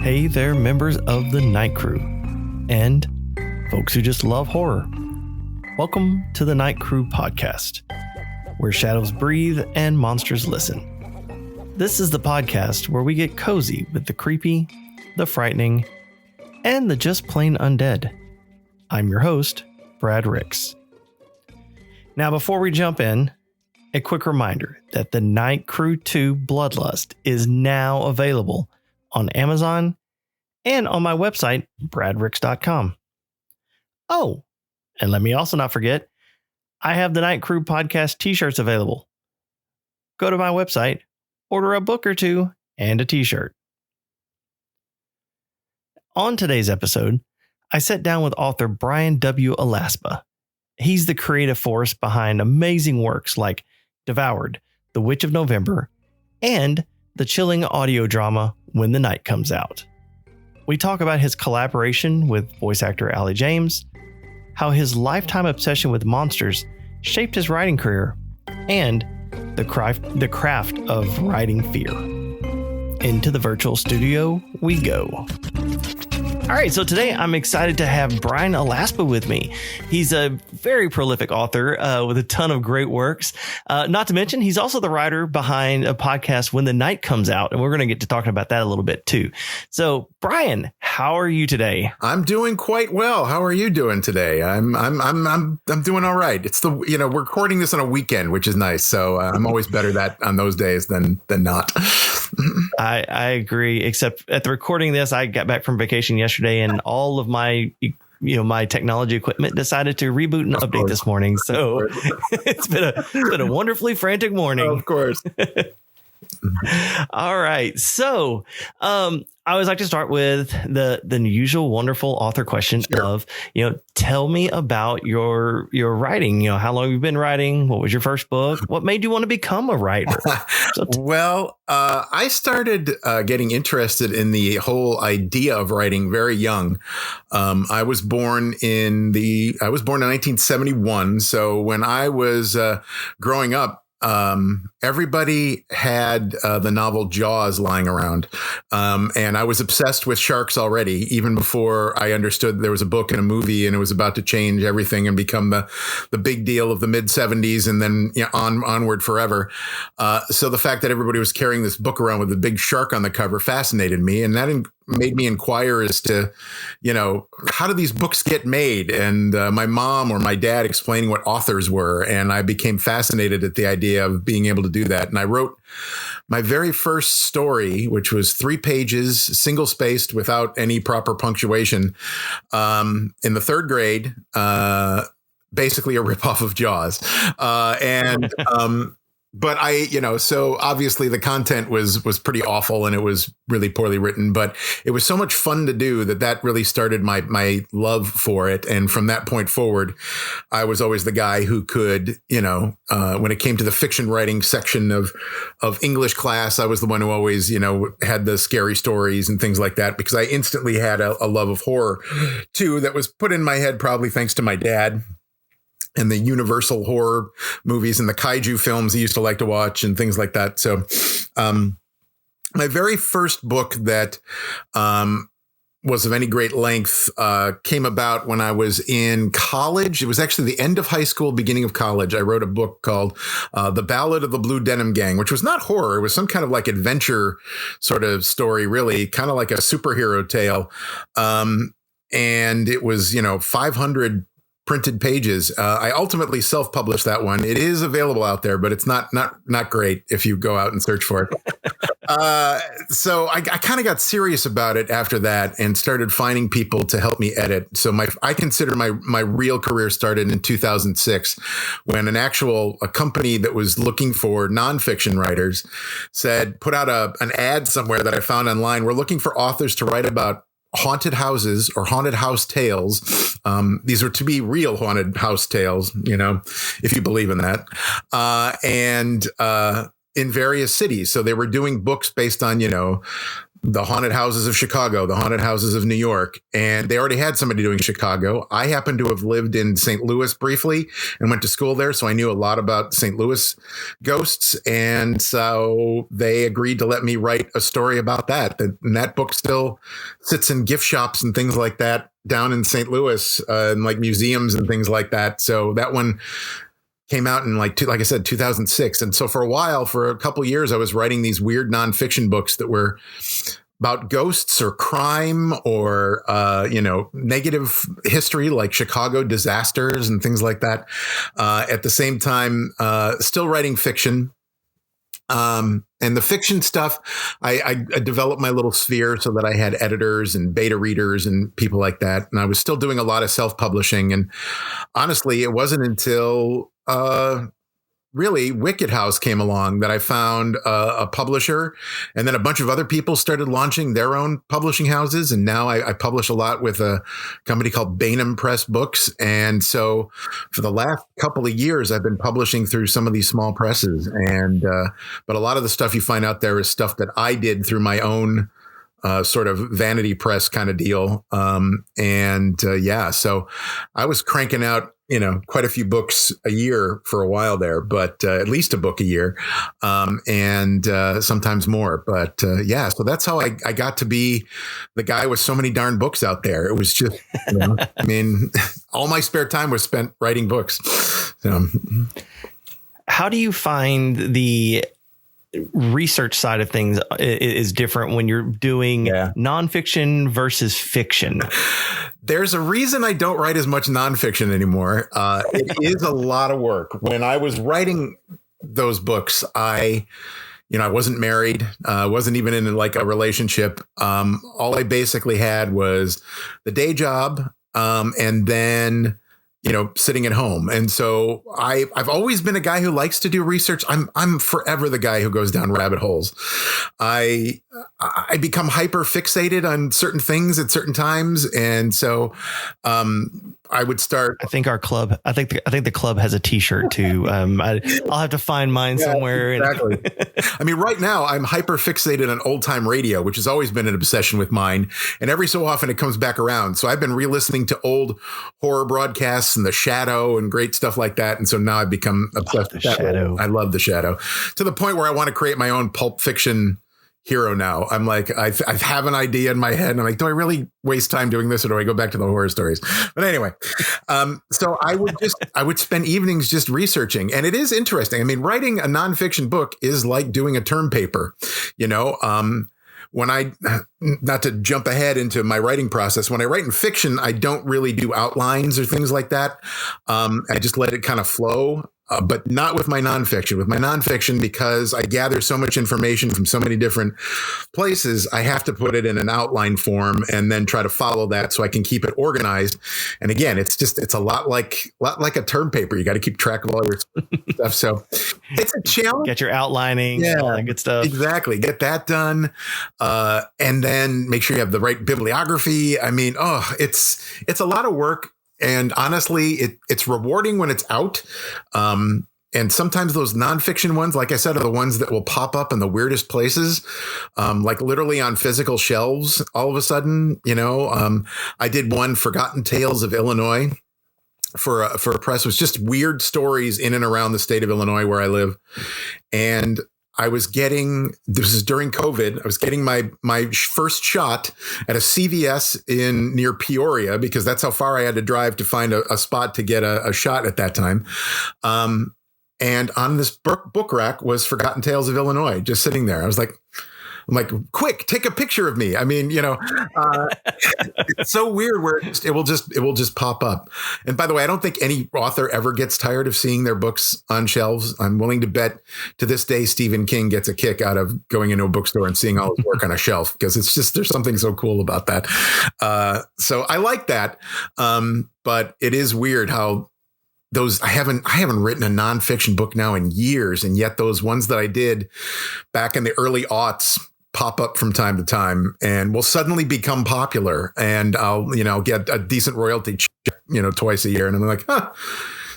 Hey there, members of the Night Crew, and folks who just love horror. Welcome to the Night Crew podcast, where shadows breathe and monsters listen. This is the podcast where we get cozy with the creepy, the frightening, and the just plain undead. I'm your host, Brad Ricks. Now, before we jump in, a quick reminder that the Night Crew 2 Bloodlust is now available on Amazon and on my website, bradricks.com. Oh, and let me also not forget, I have the Night Crew podcast t-shirts available. Go to my website, order a book or two, and a t-shirt. On today's episode, I sat down with author Bryan W. Alaspa. He's the creative force behind amazing works like Devoured, The Witch of November, and the chilling audio drama When the Night Comes Out. We talk about his collaboration with voice actor Allie James, how his lifetime obsession with monsters shaped his writing career, and the craft of writing fear. Into the virtual studio we go. All right, so today I'm excited to have Bryan Alaspa with me. He's a very prolific author with a ton of great works. Not to mention, he's also the writer behind a podcast, When the Night Comes Out, and we're going to get to talking about that a little bit too. So, Bryan, how are you today? I'm doing quite well. How are you doing today? I'm doing all right. It's we're recording this on a weekend, which is nice. So I'm always better on those days than not. I agree. Except at the recording this, I got back from vacation yesterday, and all of my my technology equipment decided to reboot and update this morning. So it's been a wonderfully frantic morning. Of course. All right. So I always like to start with the usual wonderful author question of, tell me about your writing. How long you've been writing? What was your first book? What made you want to become a writer? Well, I started getting interested in the whole idea of writing very young. I was born in 1971. So when I was growing up, everybody had the novel Jaws lying around. And I was obsessed with sharks already, even before I understood there was a book and a movie and it was about to change everything and become the big deal of the mid 70s and then onward forever. So the fact that everybody was carrying this book around with a big shark on the cover fascinated me. And that made me inquire as to, how do these books get made? And my mom or my dad explaining what authors were. And I became fascinated at the idea of being able to do that. And I wrote my very first story, which was 3 pages, single spaced without any proper punctuation, in the 3rd grade, basically a ripoff of Jaws. But so obviously the content was pretty awful and it was really poorly written, but it was so much fun to do that really started my love for it. And from that point forward, I was always the guy who could, when it came to the fiction writing section of English class, I was the one who always, had the scary stories and things like that, because I instantly had a love of horror too, that was put in my head, probably thanks to my dad. And the Universal horror movies and the kaiju films he used to like to watch and things like that. So my very first book that was of any great length came about when I was in college. It was actually the end of high school, beginning of college. I wrote a book called The Ballad of the Blue Denim Gang, which was not horror. It was some kind of like adventure sort of story, really, kind of like a superhero tale. And it was, 500 printed pages. I ultimately self-published that one. It is available out there, but it's not great if you go out and search for it. So I kind of got serious about it after that and started finding people to help me edit. So I consider my real career started in 2006 when a company that was looking for nonfiction writers put out an ad somewhere that I found online. We're looking for authors to write about haunted houses or haunted house tales. These are to be real haunted house tales, if you believe in that. And in various cities. So they were doing books based on, the haunted houses of Chicago, the haunted houses of New York, and they already had somebody doing Chicago. I happened to have lived in St. Louis briefly and went to school there, so I knew a lot about St. Louis ghosts, and so they agreed to let me write a story about that. And that book still sits in gift shops and things like that down in St. Louis, and like museums and things like that. So that one came out in like I said, 2006. And so for a while, for a couple of years, I was writing these weird nonfiction books that were about ghosts or crime or, negative history like Chicago disasters and things like that. At the same time, still writing fiction. And the fiction stuff, I developed my little sphere so that I had editors and beta readers and people like that. And I was still doing a lot of self-publishing. And honestly, it wasn't until really Wicked House came along that I found a publisher, and then a bunch of other people started launching their own publishing houses. And now I publish a lot with a company called Bainham Press Books. And so for the last couple of years, I've been publishing through some of these small presses. And but a lot of the stuff you find out there is stuff that I did through my own sort of vanity press kind of deal. So I was cranking out, quite a few books a year for a while there, but at least a book a year, and sometimes more. But so that's how I got to be the guy with so many darn books out there. It was just, all my spare time was spent writing books. So, how do you find the research side of things is different when you're doing nonfiction versus fiction? There's a reason I don't write as much nonfiction anymore. It is a lot of work. When I was writing those books, I wasn't married, wasn't even in like a relationship. All I basically had was the day job, and then sitting at home. And so I've always been a guy who likes to do research. I'm forever the guy who goes down rabbit holes. I become hyper fixated on certain things at certain times. And so, I would start. I think the club has a t-shirt too. I'll have to find mine somewhere. Exactly. Right now I'm hyper fixated on old time radio, which has always been an obsession with mine. And every so often it comes back around. So I've been re-listening to old horror broadcasts and The Shadow and great stuff like that. And so now I've become obsessed with that. Shadow. I love The Shadow to the point where I want to create my own pulp fiction hero now. I'm like, I have an idea in my head and I'm like, do I really waste time doing this or do I go back to the horror stories? But anyway, so I would spend evenings just researching, and it is interesting. Writing a nonfiction book is like doing a term paper, when not to jump ahead into my writing process, when I write in fiction, I don't really do outlines or things like that. I just let it kind of flow. But not with my nonfiction. With my nonfiction, because I gather so much information from so many different places, I have to put it in an outline form and then try to follow that so I can keep it organized. And again, it's a lot like a term paper. You got to keep track of all your stuff. So it's a challenge. Get your outlining, all that good stuff. Exactly. Get that done. And then make sure you have the right bibliography. It's a lot of work. And honestly, it's rewarding when it's out. And sometimes those nonfiction ones, like I said, are the ones that will pop up in the weirdest places, like literally on physical shelves all of a sudden. I did one, Forgotten Tales of Illinois, for a press. It was just weird stories in and around the state of Illinois where I live. And this is during COVID. I was getting my first shot at a CVS near Peoria, because that's how far I had to drive to find a spot to get a shot at that time. And on this book rack was Forgotten Tales of Illinois, just sitting there. I'm like, quick, take a picture of me. It's so weird where it will just pop up. And by the way, I don't think any author ever gets tired of seeing their books on shelves. I'm willing to bet to this day, Stephen King gets a kick out of going into a bookstore and seeing all his work on a shelf, because there's something so cool about that. So I like that. But it is weird how I haven't written a nonfiction book now in years. And yet those ones that I did back in the early aughts pop up from time to time and will suddenly become popular, and I'll get a decent royalty check, twice a year. And I'm like,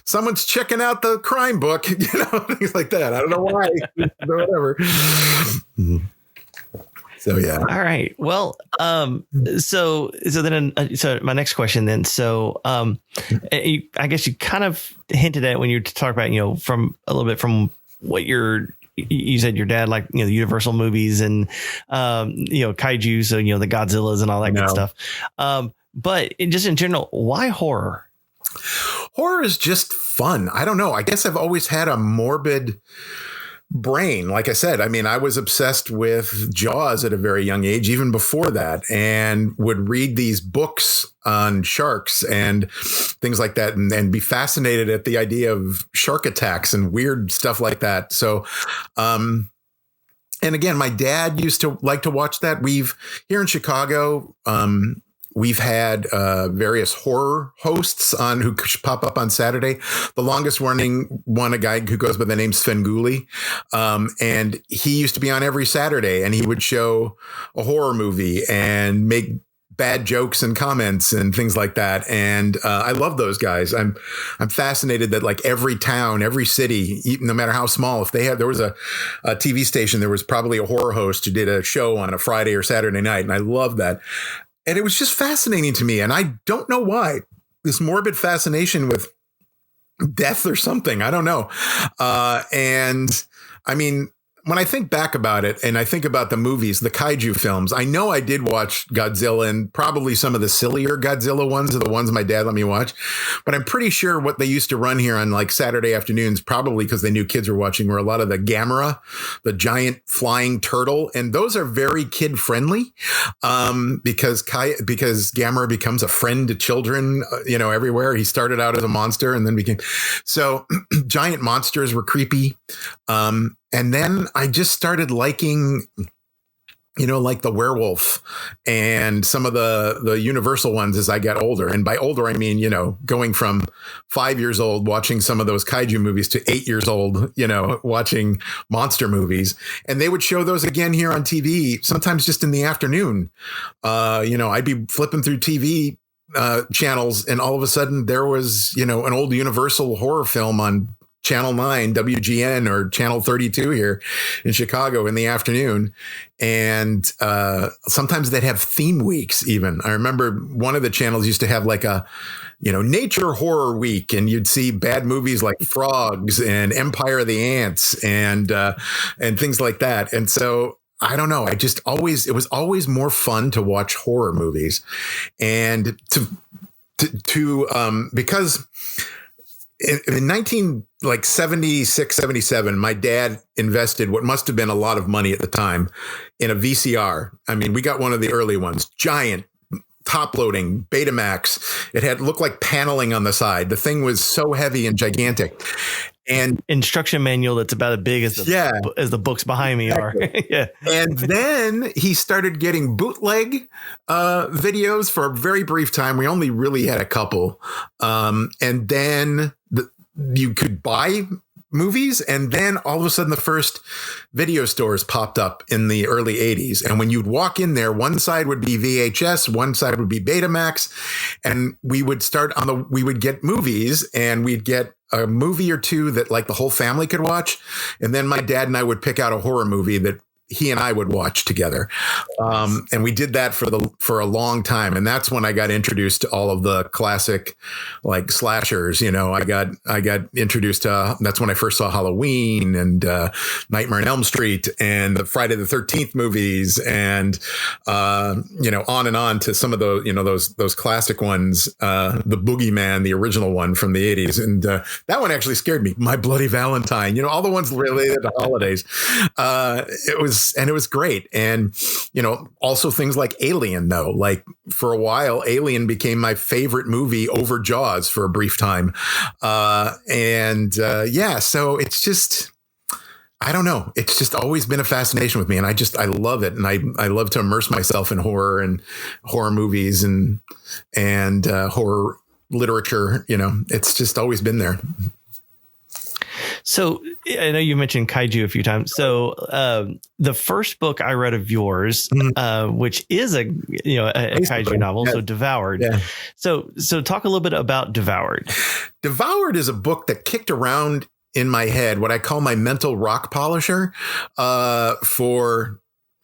someone's checking out the crime book, things like that. I don't know why, whatever. So, yeah. All right. Well, so my next question then. So, I guess you kind of hinted at it when you talk about, from a little bit from what you said your dad liked, the Universal movies and, kaiju. So, the Godzillas and all that good stuff. But just in general, why horror? Horror is just fun. I don't know. I guess I've always had a morbid brain. Like I said, I was obsessed with Jaws at a very young age, even before that, and would read these books on sharks and things like that, and be fascinated at the idea of shark attacks and weird stuff like that. So, and again, my dad used to like to watch that. Here in Chicago, we've had various horror hosts on who pop up on Saturday. The longest running one, a guy who goes by the name Svengoolie. And he used to be on every Saturday, and he would show a horror movie and make bad jokes and comments and things like that. And I love those guys. I'm fascinated that like every town, every city, no matter how small, if there was a TV station, there was probably a horror host who did a show on a Friday or Saturday night. And I love that. And it was just fascinating to me. And I don't know why, this morbid fascination with death or something. I don't know. When I think back about it and I think about the movies, the kaiju films, I know I did watch Godzilla, and probably some of the sillier Godzilla ones are the ones my dad let me watch. But I'm pretty sure what they used to run here on like Saturday afternoons, probably because they knew kids were watching, were a lot of the Gamera, the giant flying turtle. And those are very kid friendly because Gamera becomes a friend to children, everywhere. He started out as a monster and then became so giant monsters were creepy. And then I just started liking, like the werewolf and some of the Universal ones as I got older. And by older, I mean, going from 5 years old, watching some of those kaiju movies to 8 years old, watching monster movies. And they would show those again here on TV, sometimes just in the afternoon. I'd be flipping through TV channels, and all of a sudden there was, an old Universal horror film on Channel 9, WGN, or Channel 32 here in Chicago in the afternoon. And sometimes they'd have theme weeks even. I remember one of the channels used to have like a, nature horror week, and you'd see bad movies like Frogs and Empire of the Ants and things like that. And so I don't know. It was always more fun to watch horror movies, and because in 1976, 77, my dad invested what must have been a lot of money at the time in a VCR. We got one of the early ones, giant, top loading Betamax. It looked like paneling on the side. The thing was so heavy and gigantic. And instruction manual that's about as big as the books behind me are. Yeah. And then he started getting bootleg videos for a very brief time. We only really had a couple. And then you could buy movies. And then all of a sudden the first video stores popped up in the early 80s. And when you'd walk in there, one side would be VHS, one side would be Betamax. And we would we would get movies, and we'd get a movie or two that like the whole family could watch. And then my dad and I would pick out a horror movie that he and I would watch together. And we did that for a long time. And that's when I got introduced to all of the classic like slashers. I got introduced to, that's when I first saw Halloween and Nightmare on Elm Street and the Friday the 13th movies, and on and on to some of those, those classic ones, the Boogeyman, the original one from the 80s. And that one actually scared me. My Bloody Valentine, all the ones related to holidays. It was great. And, also things like Alien, though, like for a while, Alien became my favorite movie over Jaws for a brief time. So it's just, I don't know. It's just always been a fascination with me. And I love it. And I love to immerse myself in horror and horror movies and horror literature. It's just always been there. So I know you mentioned kaiju a few times. So the first book I read of yours, which is a kaiju novel, so Devoured. Yeah. So talk a little bit about Devoured. Devoured is a book that kicked around in my head, what I call my mental rock polisher, for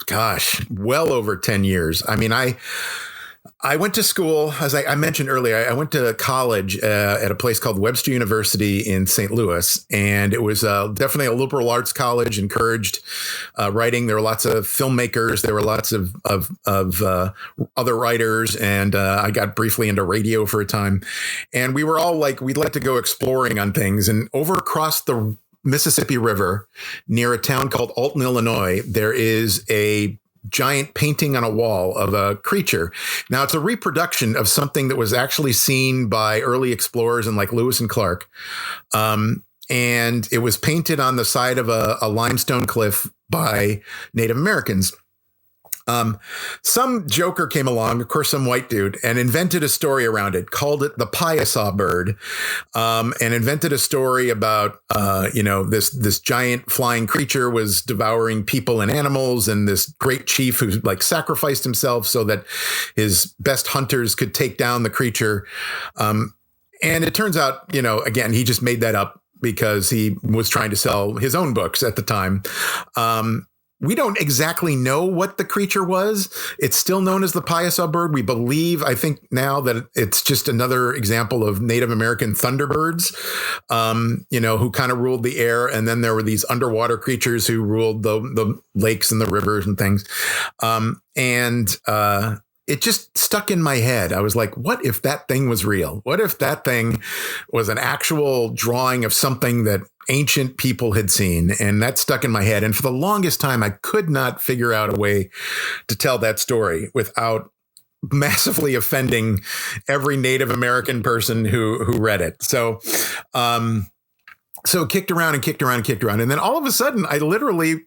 gosh, well over 10 years. I mean, I went to school, as I mentioned earlier, I went to college at a place called Webster University in St. Louis, and it was definitely a liberal arts college, encouraged writing. There were lots of filmmakers. There were lots of other writers, and I got briefly into radio for a time. And we were all like, we'd like to go exploring on things. And over across the Mississippi River, near a town called Alton, Illinois, there is a giant painting on a wall of a creature. Now, it's a reproduction of something that was actually seen by early explorers and like Lewis and Clark. And it was painted on the side of a limestone cliff by Native Americans. Some joker came along, of course, some white dude, and invented a story around it, called it the Piasa bird, and invented a story about, this giant flying creature was devouring people and animals, and this great chief who like sacrificed himself so that his best hunters could take down the creature. And it turns out, again, he just made that up because he was trying to sell his own books at the time. We don't exactly know what the creature was. It's still known as the Piasa bird. We believe, I think now, that it's just another example of Native American thunderbirds, who kind of ruled the air. And then there were these underwater creatures who ruled the lakes and the rivers and things. It just stuck in my head. I was like, what if that thing was real? What if that thing was an actual drawing of something that ancient people had seen? And that stuck in my head. And for the longest time, I could not figure out a way to tell that story without massively offending every Native American person who read it. So kicked around. And then all of a sudden, I literally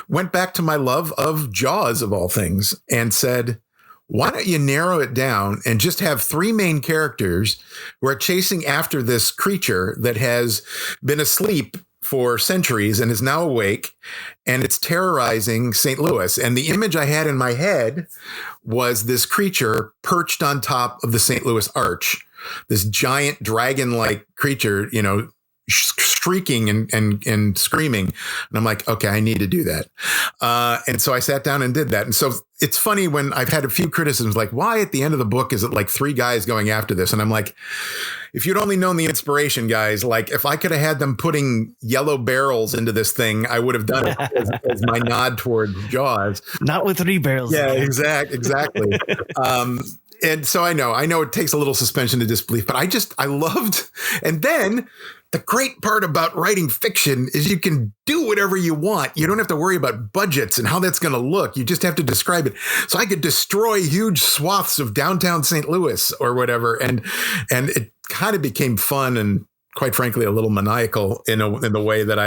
went back to my love of Jaws, of all things, and said, why don't you narrow it down and just have three main characters who are chasing after this creature that has been asleep for centuries and is now awake, and it's terrorizing St. Louis. And the image I had in my head was this creature perched on top of the St. Louis Arch, this giant dragon-like creature, shrieking and screaming. And I'm like, okay, I need to do that. And so I sat down and did that. And so it's funny when I've had a few criticisms, like, why at the end of the book is it like three guys going after this? And I'm like, if you'd only known the inspiration, guys, like if I could have had them putting yellow barrels into this thing, I would have done it as my nod toward Jaws. Not with three barrels. Yeah, exactly. And so I know it takes a little suspension of disbelief, but I loved. And then the great part about writing fiction is you can do whatever you want. You don't have to worry about budgets and how that's going to look. You just have to describe it. So I could destroy huge swaths of downtown St. Louis or whatever. And it kind of became fun and, quite frankly, a little maniacal in the way that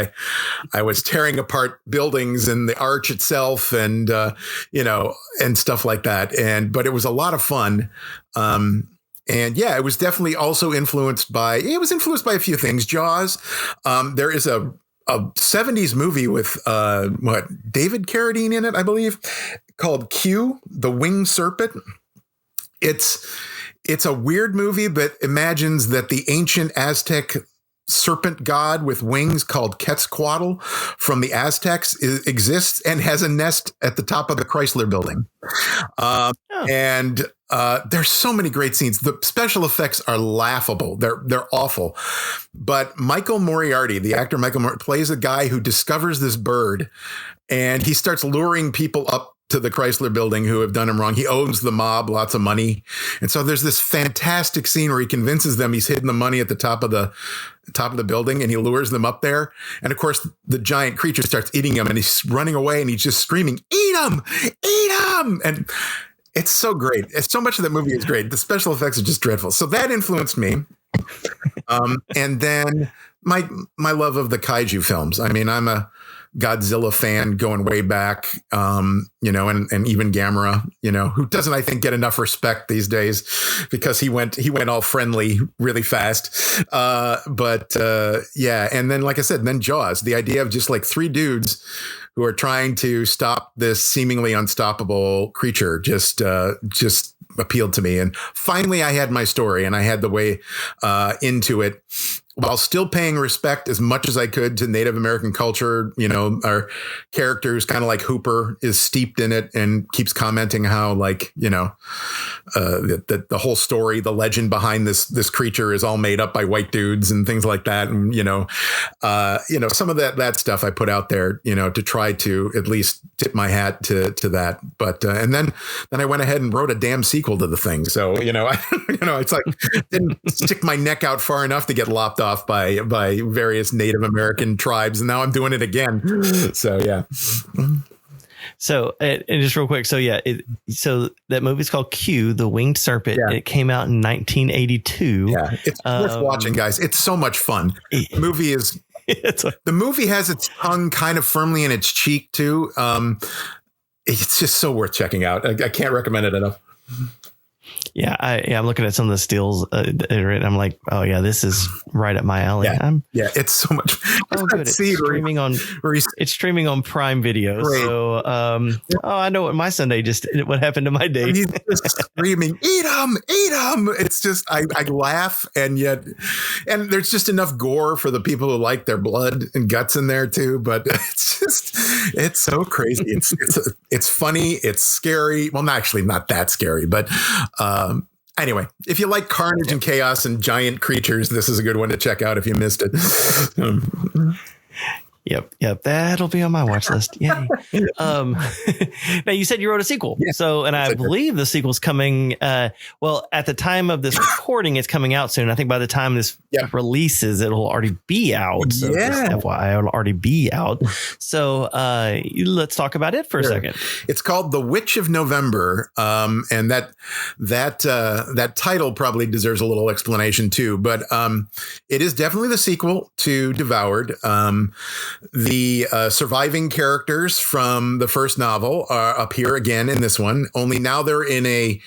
I was tearing apart buildings and the arch itself and, and stuff like that. But it was a lot of fun. And yeah, it was definitely also influenced by a few things. Jaws. There is a 70s movie with David Carradine in it, I believe, called Q, the Winged Serpent. It's a weird movie that imagines that the ancient Aztec serpent god with wings called Quetzalcoatl from the Aztecs exists and has a nest at the top of the Chrysler Building. And there's so many great scenes. The special effects are laughable. They're awful. But Michael Moriarty, the actor Michael Moriarty, plays a guy who discovers this bird, and he starts luring people up to the Chrysler Building who have done him wrong. He owes the mob lots of money. And so there's this fantastic scene where he convinces them he's hidden the money at the top of the building, and he lures them up there. And of course, the giant creature starts eating him, and he's running away, and he's just screaming, "Eat him! Eat him!" And it's so great. It's so much of that movie is great. The special effects are just dreadful. So that influenced me. And then my love of the kaiju films. I mean, I'm a Godzilla fan going way back, and even Gamera, who doesn't, I think, get enough respect these days because he went all friendly really fast. Yeah. And then, like I said, then Jaws, the idea of just like three dudes who are trying to stop this seemingly unstoppable creature just appealed to me. And finally I had my story and I had the way into it. while still paying respect as much as I could to Native American culture. Our characters, kind of like Hooper, is steeped in it and keeps commenting how, like, the whole story, the legend behind this creature is all made up by white dudes and things like that. And, some of that stuff I put out there, to try to at least tip my hat to that. But, and then I went ahead and wrote a damn sequel to the thing. So, it's like, didn't stick my neck out far enough to get lopped off by various Native American tribes, and now I'm doing it again. So yeah. So and just real quick, so so that movie's called Q, the Winged Serpent. Yeah. It came out in 1982. Yeah, it's worth watching, guys. It's so much fun. The movie is. The movie has its tongue kind of firmly in its cheek too. It's just so worth checking out. I can't recommend it enough. Yeah, I'm looking at some of the stills, and I'm like, oh yeah, this is right up my alley. Yeah, it's so much. Oh, good. It's streaming on Prime Video. Great. So, I know what my Sunday what happened to my day. He's just screaming, "Eat them! Eat them!" It's just, I laugh, and there's just enough gore for the people who like their blood and guts in there too. But it's so crazy. It's funny. It's scary. Well, actually not that scary, but. Anyway, if you like carnage and chaos and giant creatures, this is a good one to check out if you missed it. Yep. That'll be on my watch list. Yay. Now you said you wrote a sequel. Yeah, so, and I believe the sequel's coming. Well, at the time of this recording, it's coming out soon. I think by the time this releases, it'll already be out. So FYI, it'll already be out. So let's talk about it for a second. It's called The Witch of November. And that title probably deserves a little explanation too, but it is definitely the sequel to Devoured. The surviving characters from the first novel are up here again in this one, only now they're in a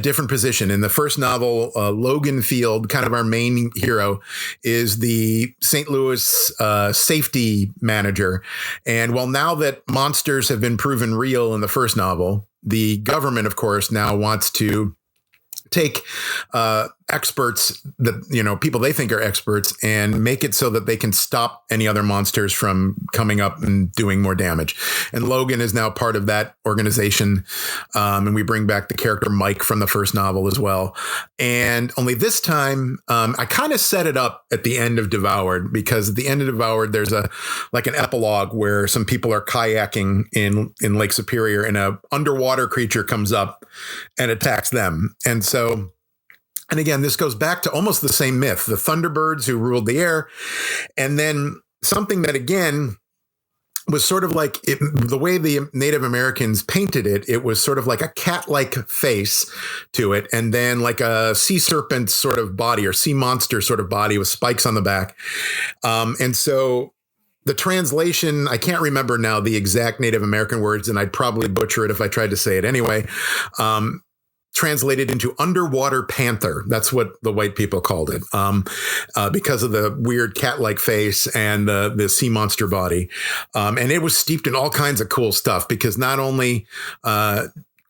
different position. In the first novel, Logan Field, kind of our main hero, is the St. Louis safety manager. And well, now that monsters have been proven real in the first novel, the government, of course, now wants to take experts that, people they think are experts and make it so that they can stop any other monsters from coming up and doing more damage. And Logan is now part of that organization. And we bring back the character Mike from the first novel as well. And only this time, I kind of set it up at the end of Devoured, because at the end of Devoured, there's an epilogue where some people are kayaking in Lake Superior and a underwater creature comes up and attacks them. And again, this goes back to almost the same myth, the Thunderbirds who ruled the air. And then something that, again, was sort of like the way the Native Americans painted it, it was sort of like a cat-like face to it. And then like a sea serpent sort of body or sea monster sort of body with spikes on the back. And so the translation, I can't remember now the exact Native American words, and I'd probably butcher it if I tried to say it anyway. Translated into underwater panther. That's what the white people called it, because of the weird cat-like face and the sea monster body. And it was steeped in all kinds of cool stuff, because not only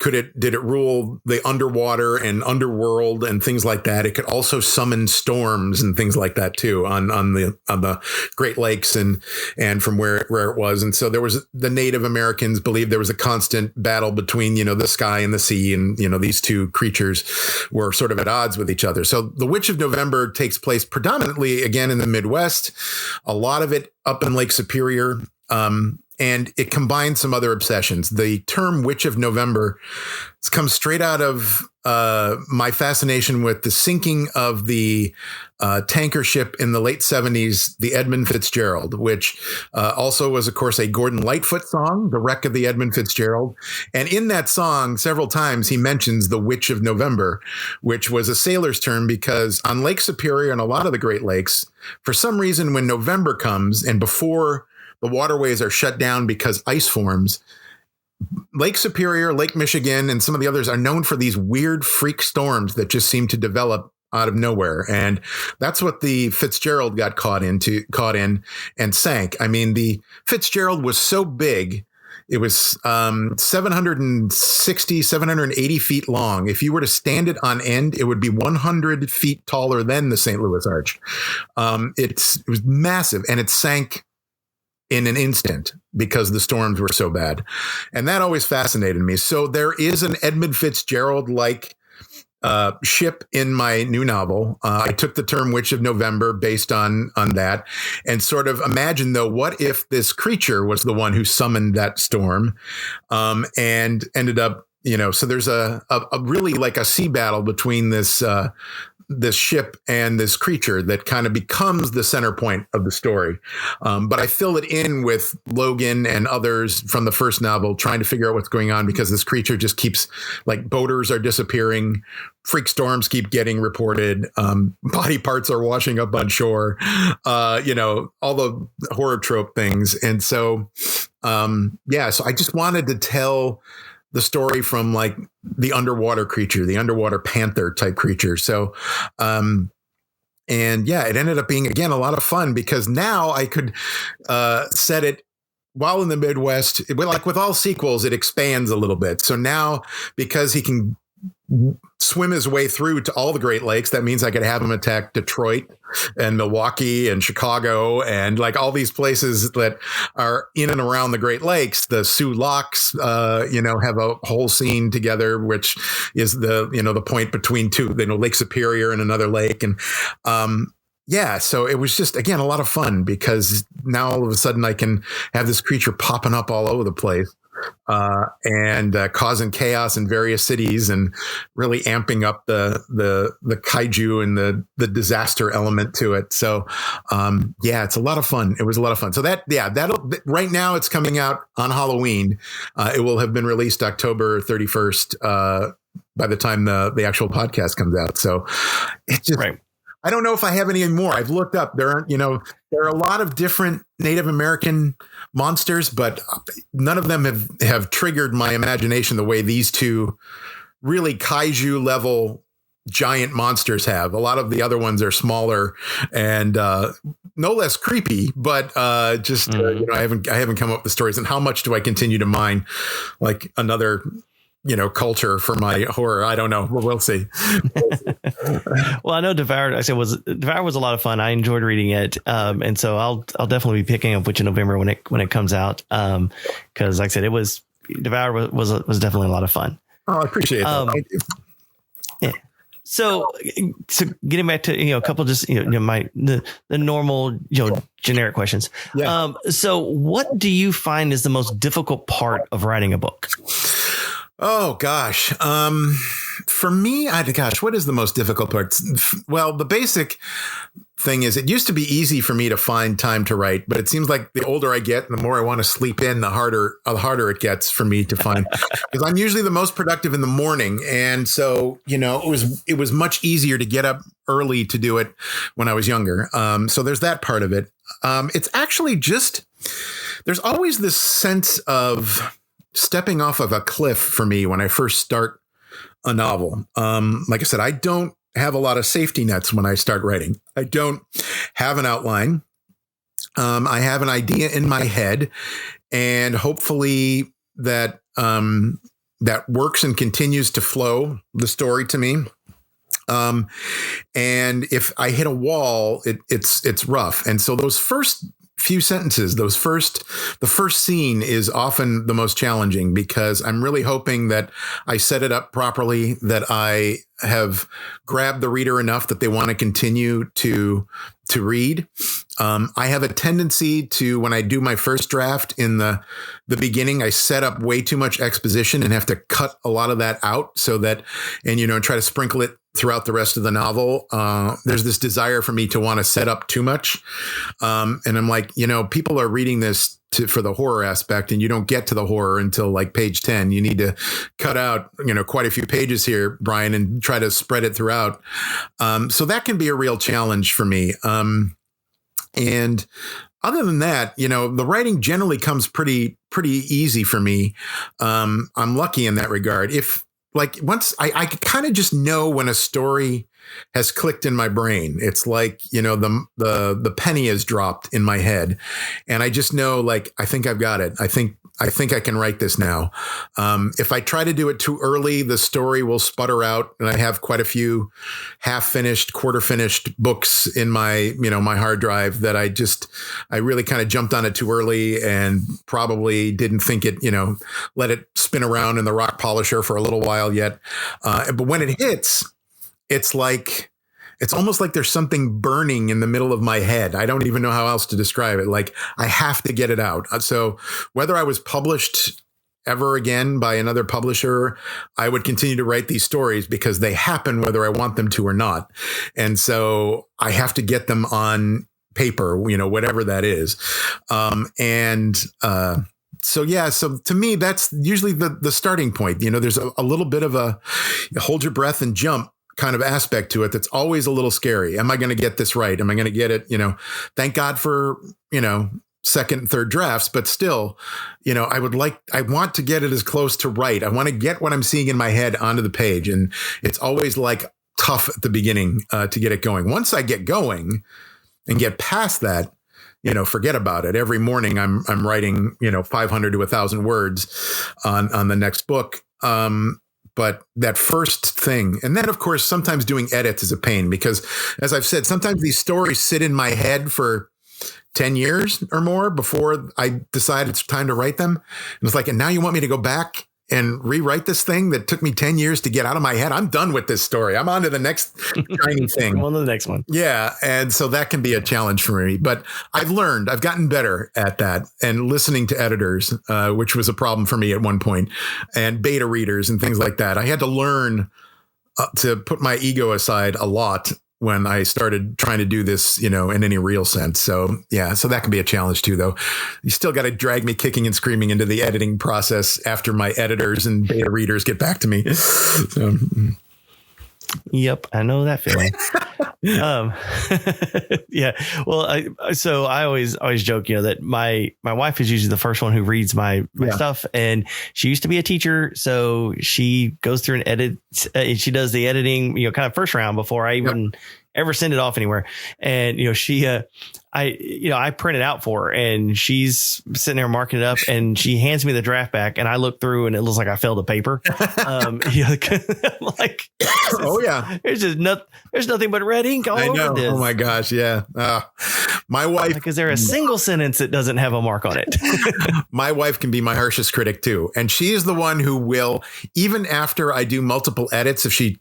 did it rule the underwater and underworld and things like that, it could also summon storms and things like that too on the Great Lakes and from where it was. And so the Native Americans believed there was a constant battle between, the sky and the sea, and, these two creatures were sort of at odds with each other. So The Witch of November takes place predominantly again in the Midwest, a lot of it up in Lake Superior. And it combines some other obsessions. The term Witch of November comes straight out of my fascination with the sinking of the tanker ship in the late 70s, the Edmund Fitzgerald, which also was, of course, a Gordon Lightfoot song, The Wreck of the Edmund Fitzgerald. And in that song, several times he mentions the Witch of November, which was a sailor's term, because on Lake Superior and a lot of the Great Lakes, for some reason, when November comes and before the waterways are shut down because ice forms, Lake Superior, Lake Michigan, and some of the others are known for these weird freak storms that just seem to develop out of nowhere. And that's what the Fitzgerald got caught in and sank. I mean, the Fitzgerald was so big It was 780 feet long. If you were to stand it on end, it would be 100 feet taller than the St. Louis Arch. It was massive, and it sank in an instant because the storms were so bad. And that always fascinated me. So there is an Edmund Fitzgerald-like ship in my new novel. I took the term Witch of November based on that, and sort of imagine, though, what if this creature was the one who summoned that storm, and ended up, so there's a really like a sea battle between this ship and this creature that kind of becomes the center point of the story. But I fill it in with Logan and others from the first novel trying to figure out what's going on, because this creature just keeps, like, boaters are disappearing, freak storms keep getting reported, body parts are washing up on shore, all the horror trope things. And so, so I just wanted to tell the story from, like, the underwater creature, the underwater panther type creature. So, it ended up being, again, a lot of fun, because now I could set it while in the Midwest. Like with all sequels, it expands a little bit. So now, because he can swim his way through to all the Great Lakes, that means I could have him attack Detroit and Milwaukee and Chicago and, like, all these places that are in and around the Great Lakes. The Sioux Locks, have a whole scene together, which is the point between two, Lake Superior and another lake. And, so it was just, again, a lot of fun, because now all of a sudden I can have this creature popping up all over the place. And causing chaos in various cities, and really amping up the kaiju and the disaster element to it. So, it's a lot of fun. It was a lot of fun. So that'll right now it's coming out on Halloween. It will have been released October 31st by the time the actual podcast comes out. So it's just. Right. I don't know if I have any more. I've looked up. There are a lot of different Native American monsters, but none of them have triggered my imagination the way these two really kaiju level giant monsters have. A lot of the other ones are smaller and no less creepy, but I haven't come up with the stories. And how much do I continue to mine, like, another culture for my horror? I don't know. We'll see. Well, I know Devoured was a lot of fun. I enjoyed reading it. And so I'll definitely be picking up Witch in November when it comes out. Cause, like I said, Devoured was definitely a lot of fun. Oh, I appreciate that. Thank you. Yeah. So getting back to, a couple just, the normal, generic questions. Yeah. So what do you find is the most difficult part of writing a book? Oh, gosh. For me, what is the most difficult part? Well, the basic thing is, it used to be easy for me to find time to write, but it seems like the older I get, the more I want to sleep in, the harder it gets for me to find, because I'm usually the most productive in the morning. And so, it was much easier to get up early to do it when I was younger. So there's that part of it. It's actually just, there's always this sense of stepping off of a cliff for me when I first start a novel. Like I said, I don't have a lot of safety nets when I start writing. I don't have an outline. I have an idea in my head, and hopefully that works and continues to flow the story to me. And if I hit a wall, it's rough. And so those first few sentences, the first scene is often the most challenging, because I'm really hoping that I set it up properly, that I have grabbed the reader enough that they want to continue to read. I have a tendency to, when I do my first draft in the beginning, I set up way too much exposition and have to cut a lot of that out, so that, and try to sprinkle it throughout the rest of the novel. There's this desire for me to want to set up too much. And I'm like, people are reading this for the horror aspect, and you don't get to the horror until, like, page 10. You need to cut out, quite a few pages here, Bryan, and try to spread it throughout. So that can be a real challenge for me. And other than that, the writing generally comes pretty easy for me. I'm lucky in that regard. Once I kind of just know when a story has clicked in my brain. It's like, the penny has dropped in my head, and I just know, like, I think I've got it. I think I think I can write this now. If I try to do it too early, the story will sputter out. And I have quite a few half finished, quarter finished books in my, my hard drive that I really kind of jumped on it too early and probably didn't think it, let it spin around in the rock polisher for a little while yet. But when it hits, it's almost like there's something burning in the middle of my head. I don't even know how else to describe it. Like, I have to get it out. So whether I was published ever again by another publisher, I would continue to write these stories because they happen whether I want them to or not. And so I have to get them on paper, whatever that is. So to me, that's usually the starting point. There's a little bit of a hold your breath and jump kind of aspect to it that's always a little scary. Am I going to get this right? Am I going to get it? Thank God for, second and third drafts, but still, I want to get it as close to right. I want to get what I'm seeing in my head onto the page. And it's always like tough at the beginning to get it going. Once I get going and get past that, forget about it. Every morning I'm writing, 500 to 1,000 words on the next book. But that first thing, and then, of course, sometimes doing edits is a pain because, as I've said, sometimes these stories sit in my head for 10 years or more before I decide it's time to write them. And it's like, and now you want me to go back and rewrite this thing that took me 10 years to get out of my head? I'm done with this story. I'm on to the next shiny thing. I'm on to the next one. Yeah. And so that can be a challenge for me. But I've gotten better at that and listening to editors, which was a problem for me at one point, and beta readers and things like that. I had to learn to put my ego aside a lot when I started trying to do this, in any real sense. So, yeah, so that can be a challenge too, though. You still got to drag me kicking and screaming into the editing process after my editors and beta readers get back to me. So. Yep, I know that feeling. Yeah. Well, I always joke, that my wife is usually the first one who reads my stuff, and she used to be a teacher, so she goes through and edits. She does the editing, kind of first round before I even ever send it off anywhere. And I print it out for her, and she's sitting there marking it up, and she hands me the draft back, and I look through, and it looks like I failed a paper. Like, oh yeah, there's nothing but red ink all over this. Oh my gosh, yeah. My wife, like, is there a single sentence that doesn't have a mark on it? My wife can be my harshest critic too, and she is the one who will, even after I do multiple edits, if she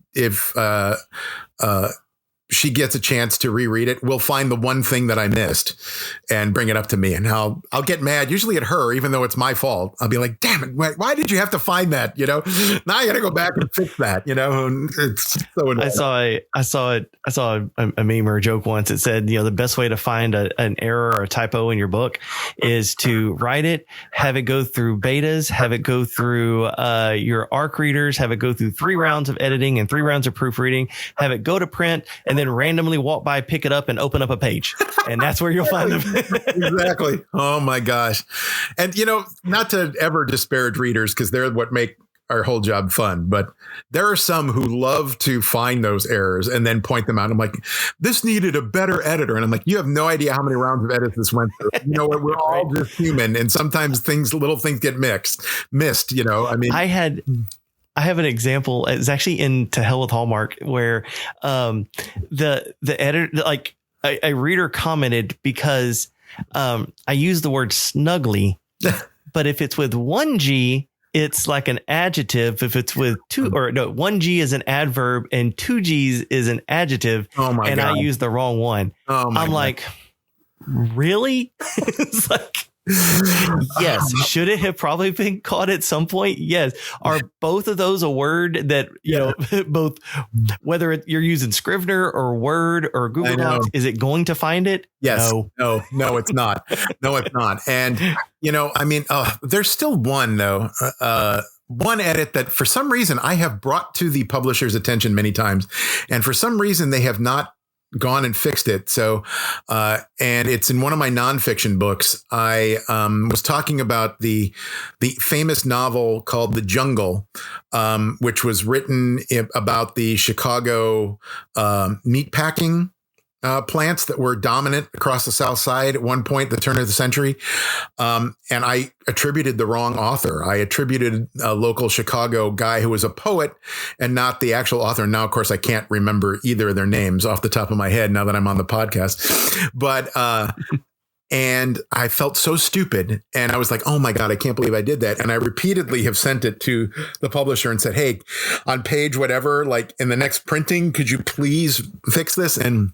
gets a chance to reread it, will find the one thing that I missed and bring it up to me. And I'll get mad, usually at her, even though it's my fault. I'll be like, damn it, why did you have to find that? Now I got to go back and fix that, and it's so annoying. I saw a meme or a joke once. It said, the best way to find an error or a typo in your book is to write it, have it go through betas, have it go through your ARC readers, have it go through 3 rounds of editing and 3 rounds of proofreading, have it go to print, and then randomly walk by, pick it up, and open up a page. And that's where you'll find them. Exactly. Oh my gosh. And, not to ever disparage readers, because they're what make our whole job fun, but there are some who love to find those errors and then point them out. I'm like, this needed a better editor. And I'm like, you have no idea how many rounds of edits this went through. We're all just human. And sometimes little things get missed, I have an example. It's actually in To Hell with Hallmark, where the editor, like a reader commented, because I use the word snugly, but if it's with 1 G, it's like an adjective. If it's with 1 G is an adverb and 2 G's is an adjective. Oh my God. I used the wrong one. Oh my God. Like, really? It's like, yes. Should it have probably been caught at some point? Yes. Are both of those a word that, both, whether you're using Scrivener or Word or Google Docs, is it going to find it? Yes. No, it's not. No, it's not. And, there's still one, though. One edit that for some reason I have brought to the publisher's attention many times. And for some reason they have not gone and fixed it. So, and it's in one of my nonfiction books. I was talking about the famous novel called The Jungle, which was written about the Chicago meatpacking plants that were dominant across the South Side at one point, the turn of the century. And I attributed the wrong author. I attributed a local Chicago guy who was a poet and not the actual author. Now, of course, I can't remember either of their names off the top of my head now that I'm on the podcast. But and I felt so stupid. And I was like, oh my God, I can't believe I did that. And I repeatedly have sent it to the publisher and said, hey, on page whatever, like in the next printing, could you please fix this? And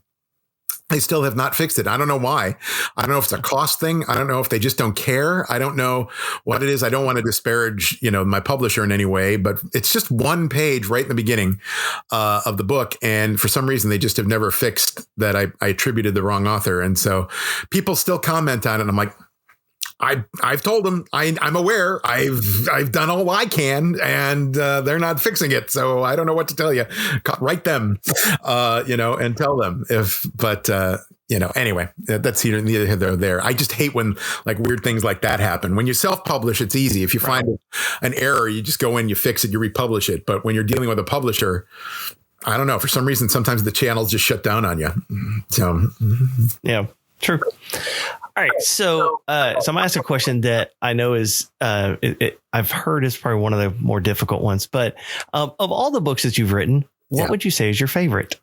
they still have not fixed it. I don't know why. I don't know if it's a cost thing. I don't know if they just don't care. I don't know what it is. I don't want to disparage, my publisher in any way, but it's just one page right in the beginning of the book. And for some reason, they just have never fixed that I attributed the wrong author. And so people still comment on it. And I'm like, I've told them I'm aware. I've done all I can, and they're not fixing it. So I don't know what to tell you. Write them, and tell them anyway, that's neither here nor there. I just hate when like weird things like that happen. When you self-publish, it's easy. If you find an error, you just go in, you fix it, you republish it. But when you're dealing with a publisher, I don't know. For some reason, sometimes the channels just shut down on you. So yeah, true. All right, so I'm gonna ask a question that I know is I've heard is probably one of the more difficult ones. But of all the books that you've written, what would you say is your favorite?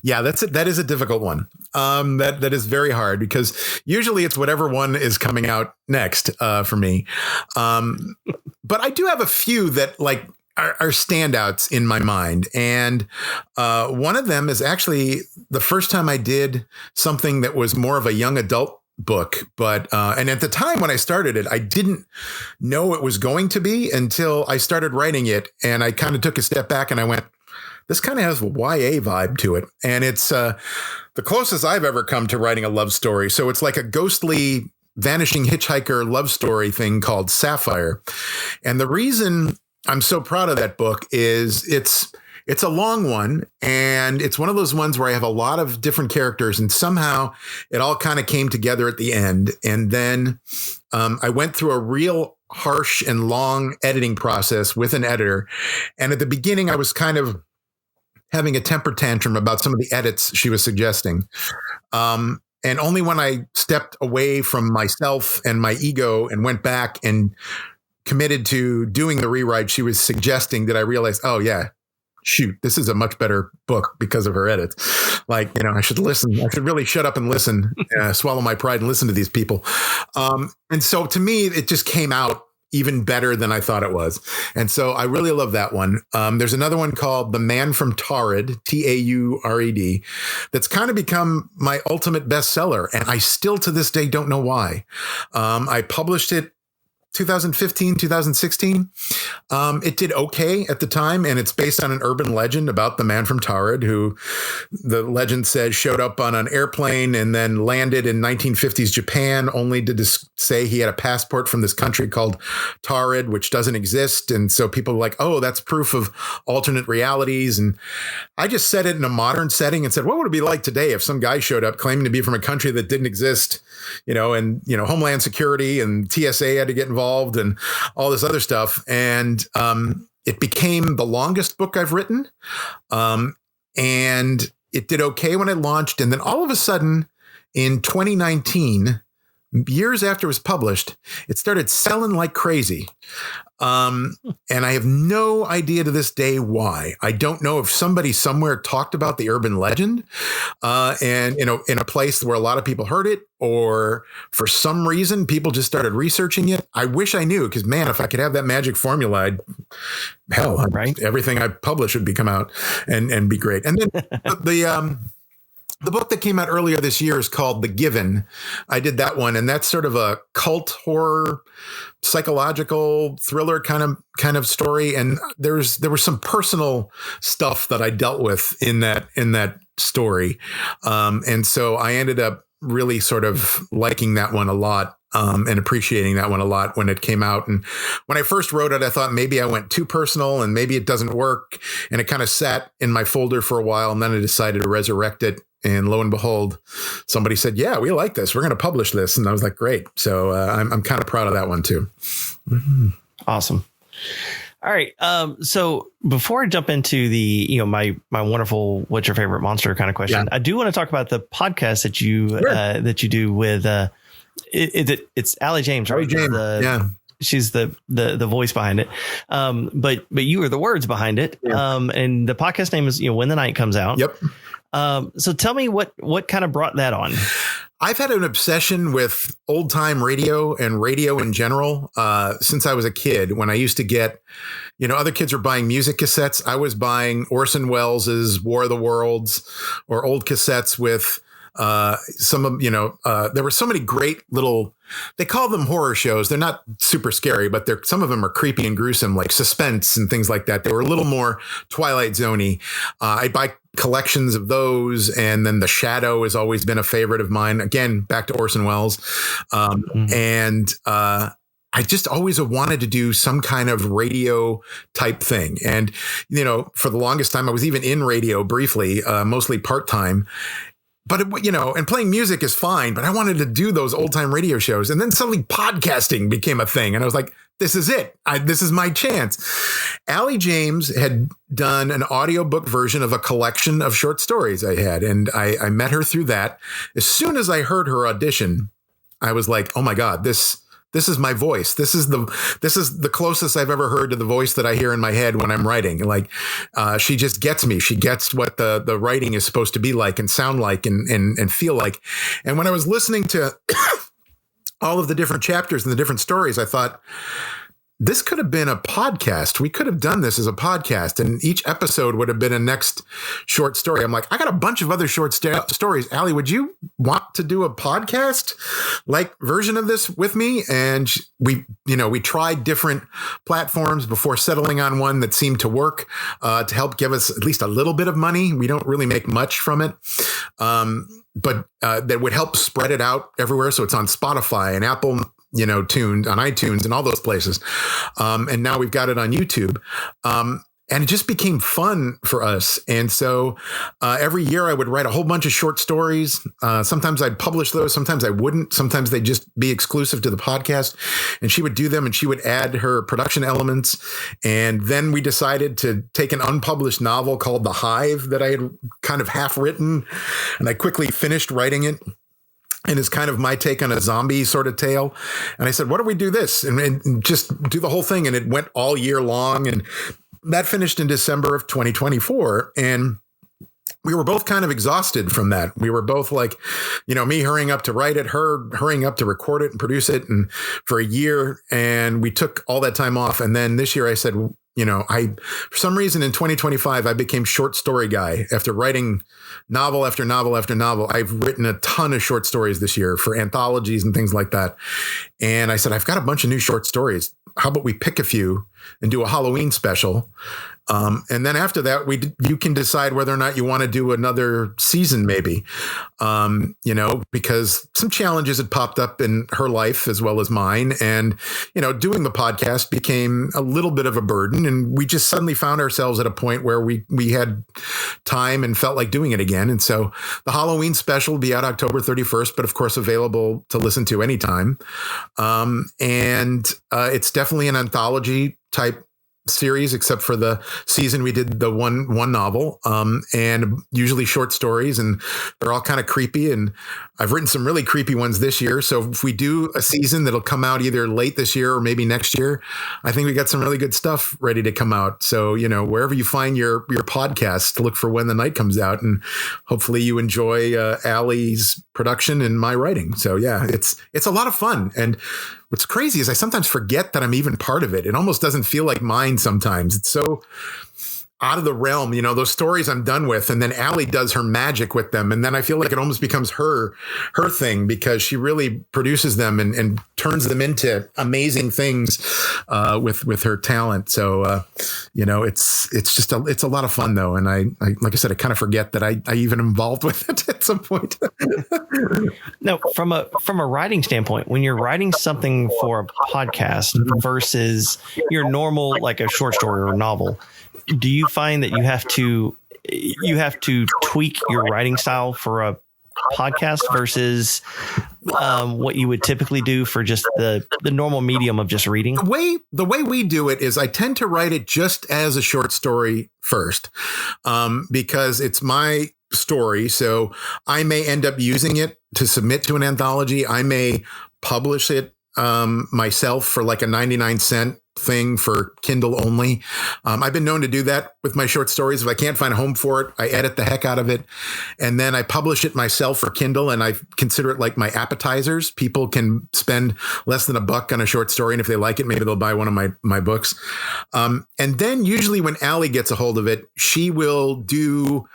Yeah, that is a difficult one. That is very hard because usually it's whatever one is coming out next for me. But I do have a few that like are standouts in my mind. And one of them is actually the first time I did something that was more of a young adult book. But and at the time when I started it, I didn't know it was going to be until I started writing it. And I kind of took a step back and I went, this kind of has a YA vibe to it. And it's the closest I've ever come to writing a love story. So it's like a ghostly vanishing hitchhiker love story thing called Sapphire. And the reason I'm so proud of that book is it's a long one, and it's one of those ones where I have a lot of different characters, and somehow it all kind of came together at the end. And then I went through a real harsh and long editing process with an editor. And at the beginning, I was kind of having a temper tantrum about some of the edits she was suggesting. And only when I stepped away from myself and my ego and went back and committed to doing the rewrite she was suggesting that I realized, oh yeah, shoot, this is a much better book because of her edits. Like, I should listen. I should really shut up and listen, swallow my pride and listen to these people. And so to me, it just came out even better than I thought it was. And so I really love that one. There's another one called The Man from Taured, Taured, that's kind of become my ultimate bestseller. And I still to this day don't know why. I published it 2015, 2016. It did okay at the time, and it's based on an urban legend about the man from Taured, who the legend says showed up on an airplane and then landed in 1950s Japan, only to say he had a passport from this country called Taured, which doesn't exist. And so people are like, oh, that's proof of alternate realities. And I just said it in a modern setting and said, what would it be like today if some guy showed up claiming to be from a country that didn't exist, and, Homeland Security and TSA had to get involved and all this other stuff. And it became the longest book I've written. And it did okay when it launched. And then all of a sudden in 2019, years after it was published, it started selling like crazy. And I have no idea to this day why. I don't know if somebody somewhere talked about the urban legend and in a place where a lot of people heard it, or for some reason people just started researching it. I wish I knew, because man, if I could have that magic formula, everything I publish would come out and be great. And then the book that came out earlier this year is called The Given. I did that one, and that's sort of a cult horror, psychological thriller kind of story. And there was some personal stuff that I dealt with in that story, and so I ended up really sort of liking that one a lot. And appreciating that one a lot when it came out. And when I first wrote it, I thought maybe I went too personal and maybe it doesn't work. And it kind of sat in my folder for a while. And then I decided to resurrect it. And lo and behold, somebody said, yeah, we like this. We're going to publish this. And I was like, great. So I'm kind of proud of that one too. Awesome. All right. So before I jump into the, my wonderful, what's your favorite monster kind of question, I do want to talk about the podcast that you do with, it's Allie James, right? Allie James. She's the voice behind it. But you are the words behind it. Yeah. And the podcast name is, When the Night Comes Out. Yep. So tell me what kind of brought that on? I've had an obsession with old time radio and radio in general since I was a kid. When I used to get, other kids were buying music cassettes, I was buying Orson Welles's War of the Worlds or old cassettes with some of, there were so many great little, they call them horror shows. They're not super scary, but some of them are creepy and gruesome, like Suspense and things like that. They were a little more Twilight Zone-y. I buy collections of those. And then The Shadow has always been a favorite of mine. Again, back to Orson Welles. And I just always wanted to do some kind of radio type thing. And, for the longest time, I was even in radio briefly, mostly part-time. But, and playing music is fine, but I wanted to do those old time radio shows. And then suddenly podcasting became a thing. And I was like, this is it. This is my chance. Allie James had done an audiobook version of a collection of short stories I had. And I met her through that. As soon as I heard her audition, I was like, oh my God, this is my voice. This is the closest I've ever heard to the voice that I hear in my head when I'm writing. Like, she just gets me. She gets what the writing is supposed to be like and sound like and feel like. And when I was listening to all of the different chapters and the different stories, I thought, this could have been a podcast. We could have done this as a podcast, and each episode would have been a next short story. I'm like, I got a bunch of other short stories. Allie, would you want to do a podcast like version of this with me? And we tried different platforms before settling on one that seemed to work to help give us at least a little bit of money. We don't really make much from it. But that would help spread it out everywhere. So it's on Spotify and Apple, tuned on iTunes and all those places. And now we've got it on YouTube. And it just became fun for us. And so every year I would write a whole bunch of short stories. Sometimes I'd publish those. Sometimes I wouldn't. Sometimes they'd just be exclusive to the podcast. And she would do them and she would add her production elements. And then we decided to take an unpublished novel called The Hive that I had kind of half written. And I quickly finished writing it. And it's kind of my take on a zombie sort of tale. And I said, what do we do this? And just do the whole thing. And it went all year long. And that finished in December of 2024. And we were both kind of exhausted from that. We were both like, me hurrying up to write it, her hurrying up to record it and produce it. And for a year, and we took all that time off. And then this year I said, for some reason in 2025, I became short story guy after writing novel after novel after novel. I've written a ton of short stories this year for anthologies and things like that. And I said, I've got a bunch of new short stories. How about we pick a few and do a Halloween special? And then after that, you can decide whether or not you want to do another season, maybe, because some challenges had popped up in her life as well as mine. And, doing the podcast became a little bit of a burden. And we just suddenly found ourselves at a point where we had time and felt like doing it again. And so the Halloween special will be out October 31st, but of course available to listen to anytime. And it's definitely an anthology type series, except for the season we did the one novel, and usually short stories, and they're all kind of creepy. And I've written some really creepy ones this year. So if we do a season that'll come out either late this year or maybe next year, I think we got some really good stuff ready to come out. So, wherever you find your podcast, look for When the Night Comes Out, and hopefully you enjoy Allie's production and my writing. So yeah, it's a lot of fun. And what's crazy is I sometimes forget that I'm even part of it. It almost doesn't feel like mine sometimes. It's so out of the realm, those stories I'm done with. And then Allie does her magic with them. And then I feel like it almost becomes her thing, because she really produces them and turns them into amazing things with her talent. So, it's a lot of fun though. And I like I said, I kind of forget that I even involved with it at some point. No, from a writing standpoint, when you're writing something for a podcast versus your normal, like a short story or a novel, do you find that you have to tweak your writing style for a podcast versus what you would typically do for just the normal medium of just reading? The way we do it is I tend to write it just as a short story first, because it's my story. So I may end up using it to submit to an anthology. I may publish it myself for like a 99-cent thing for Kindle only. I've been known to do that with my short stories. If I can't find a home for it, I edit the heck out of it. And then I publish it myself for Kindle, and I consider it like my appetizers. People can spend less than $1 on a short story, and if they like it, maybe they'll buy one of my books. And then usually when Allie gets a hold of it, she will do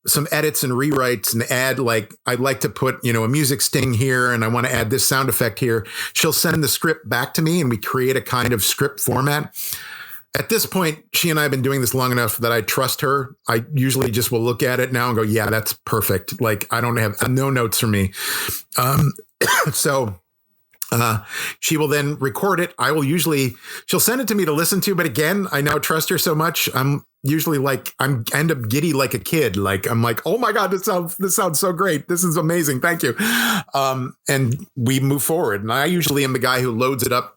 some edits and rewrites and add, like, I'd like to put, a music sting here, and I want to add this sound effect here. She'll send the script back to me, and we create a kind of script format. At this point, she and I have been doing this long enough that I trust her. I usually just will look at it now and go, yeah, that's perfect. Like, I don't have no notes for me. So she will then record it. She'll send it to me to listen to. But again, I now trust her so much. I'm usually like, I end up giddy like a kid. Like, I'm like, oh my God, this sounds so great. This is amazing. Thank you. And we move forward. And I usually am the guy who loads it up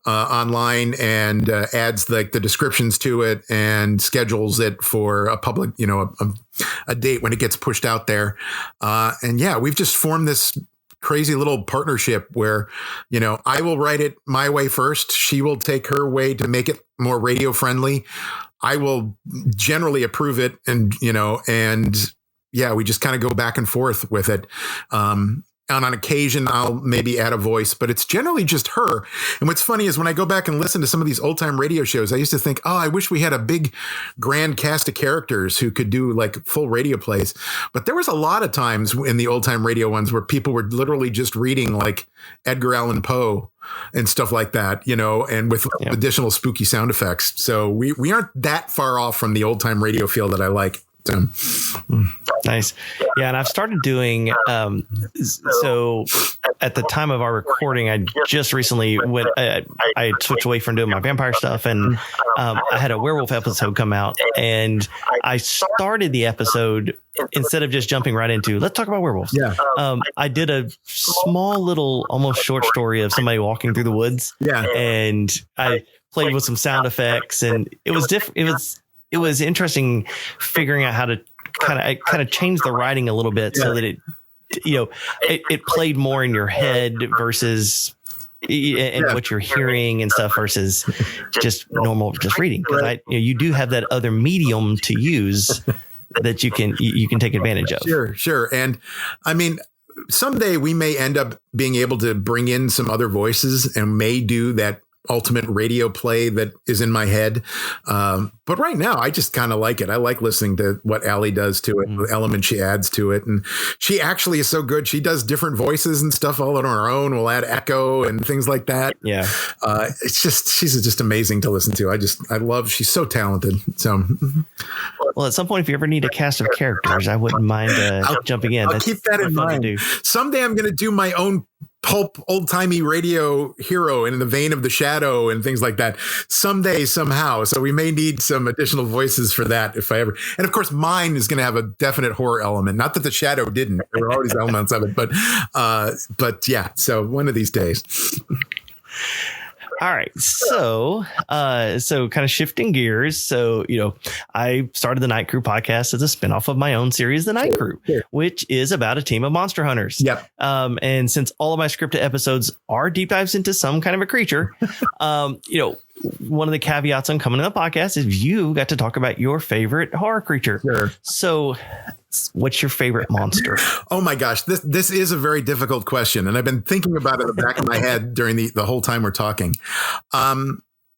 online and adds the descriptions to it and schedules it for a public, a date when it gets pushed out there. And yeah, we've just formed this crazy little partnership where, I will write it my way first. She will take her way to make it more radio friendly. I will generally approve it. And yeah, we just kind of go back and forth with it. And on occasion, I'll maybe add a voice, but it's generally just her. And what's funny is when I go back and listen to some of these old time radio shows, I used to think, oh, I wish we had a big grand cast of characters who could do like full radio plays. But there was a lot of times in the old time radio ones where people were literally just reading like Edgar Allan Poe and stuff like that, and with additional spooky sound effects. So we aren't that far off from the old time radio feel that I like. Nice. Yeah. And I've started doing, so at the time of our recording, I just recently I switched away from doing my vampire stuff, and I had a werewolf episode come out, and I started the episode instead of just jumping right into, let's talk about werewolves. Yeah. I did a small little, almost short story of somebody walking through the woods. Yeah. And I played with some sound effects, and it was different. It was interesting figuring out how to kind of change the writing a little bit so that it played more in your head versus and what you're hearing and stuff versus just reading. Because you do have that other medium to use that you can take advantage of. Sure. And I mean, someday we may end up being able to bring in some other voices and may do that ultimate radio play that is in my head. But right now, I just kind of like it. I like listening to what Allie does to it, the elements she adds to it. And she actually is so good. She does different voices and stuff all on her own. We'll add echo and things like that. Yeah. She's just amazing to listen to. She's so talented. So, well, at some point, if you ever need a cast of characters, I wouldn't mind jumping in. I'll keep that in mind. Someday I'm going to do my own pulp old-timey radio hero in the vein of The Shadow and things like that someday, somehow. So we may need some additional voices for that if I ever. And of course, mine is going to have a definite horror element. Not that The Shadow didn't. There were always elements of it, but yeah. So one of these days. All right. So kind of shifting gears. So, I started the Night Crew podcast as a spinoff of my own series, The Night Crew, which is about a team of monster hunters. Yep. And since all of my scripted episodes are deep dives into some kind of a creature, one of the caveats on coming to the podcast is you got to talk about your favorite horror creature. Sure. So what's your favorite monster? Oh my gosh, this is a very difficult question, and I've been thinking about it in the back of my head during the whole time we're talking.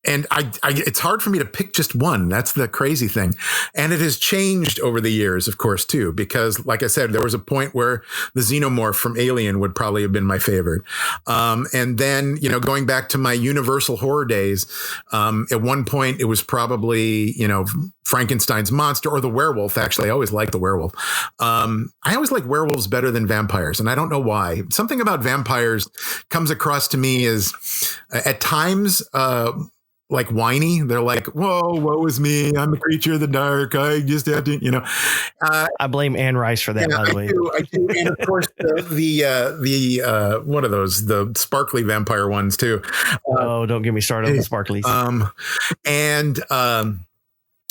And it's hard for me to pick just one. That's the crazy thing. And it has changed over the years, of course, too, because like I said, there was a point where the xenomorph from Alien would probably have been my favorite. And then, going back to my Universal horror days, at one point it was probably, Frankenstein's monster or the werewolf. Actually, I always liked the werewolf. I always like werewolves better than vampires. And I don't know why. Something about vampires comes across to me as at times, like whiny. They're like, whoa, woe is me. I'm a creature of the dark. I just have to, I blame Anne Rice for that, by the way. I do. And of course, the what are those? The sparkly vampire ones too. Don't get me started on the sparklies.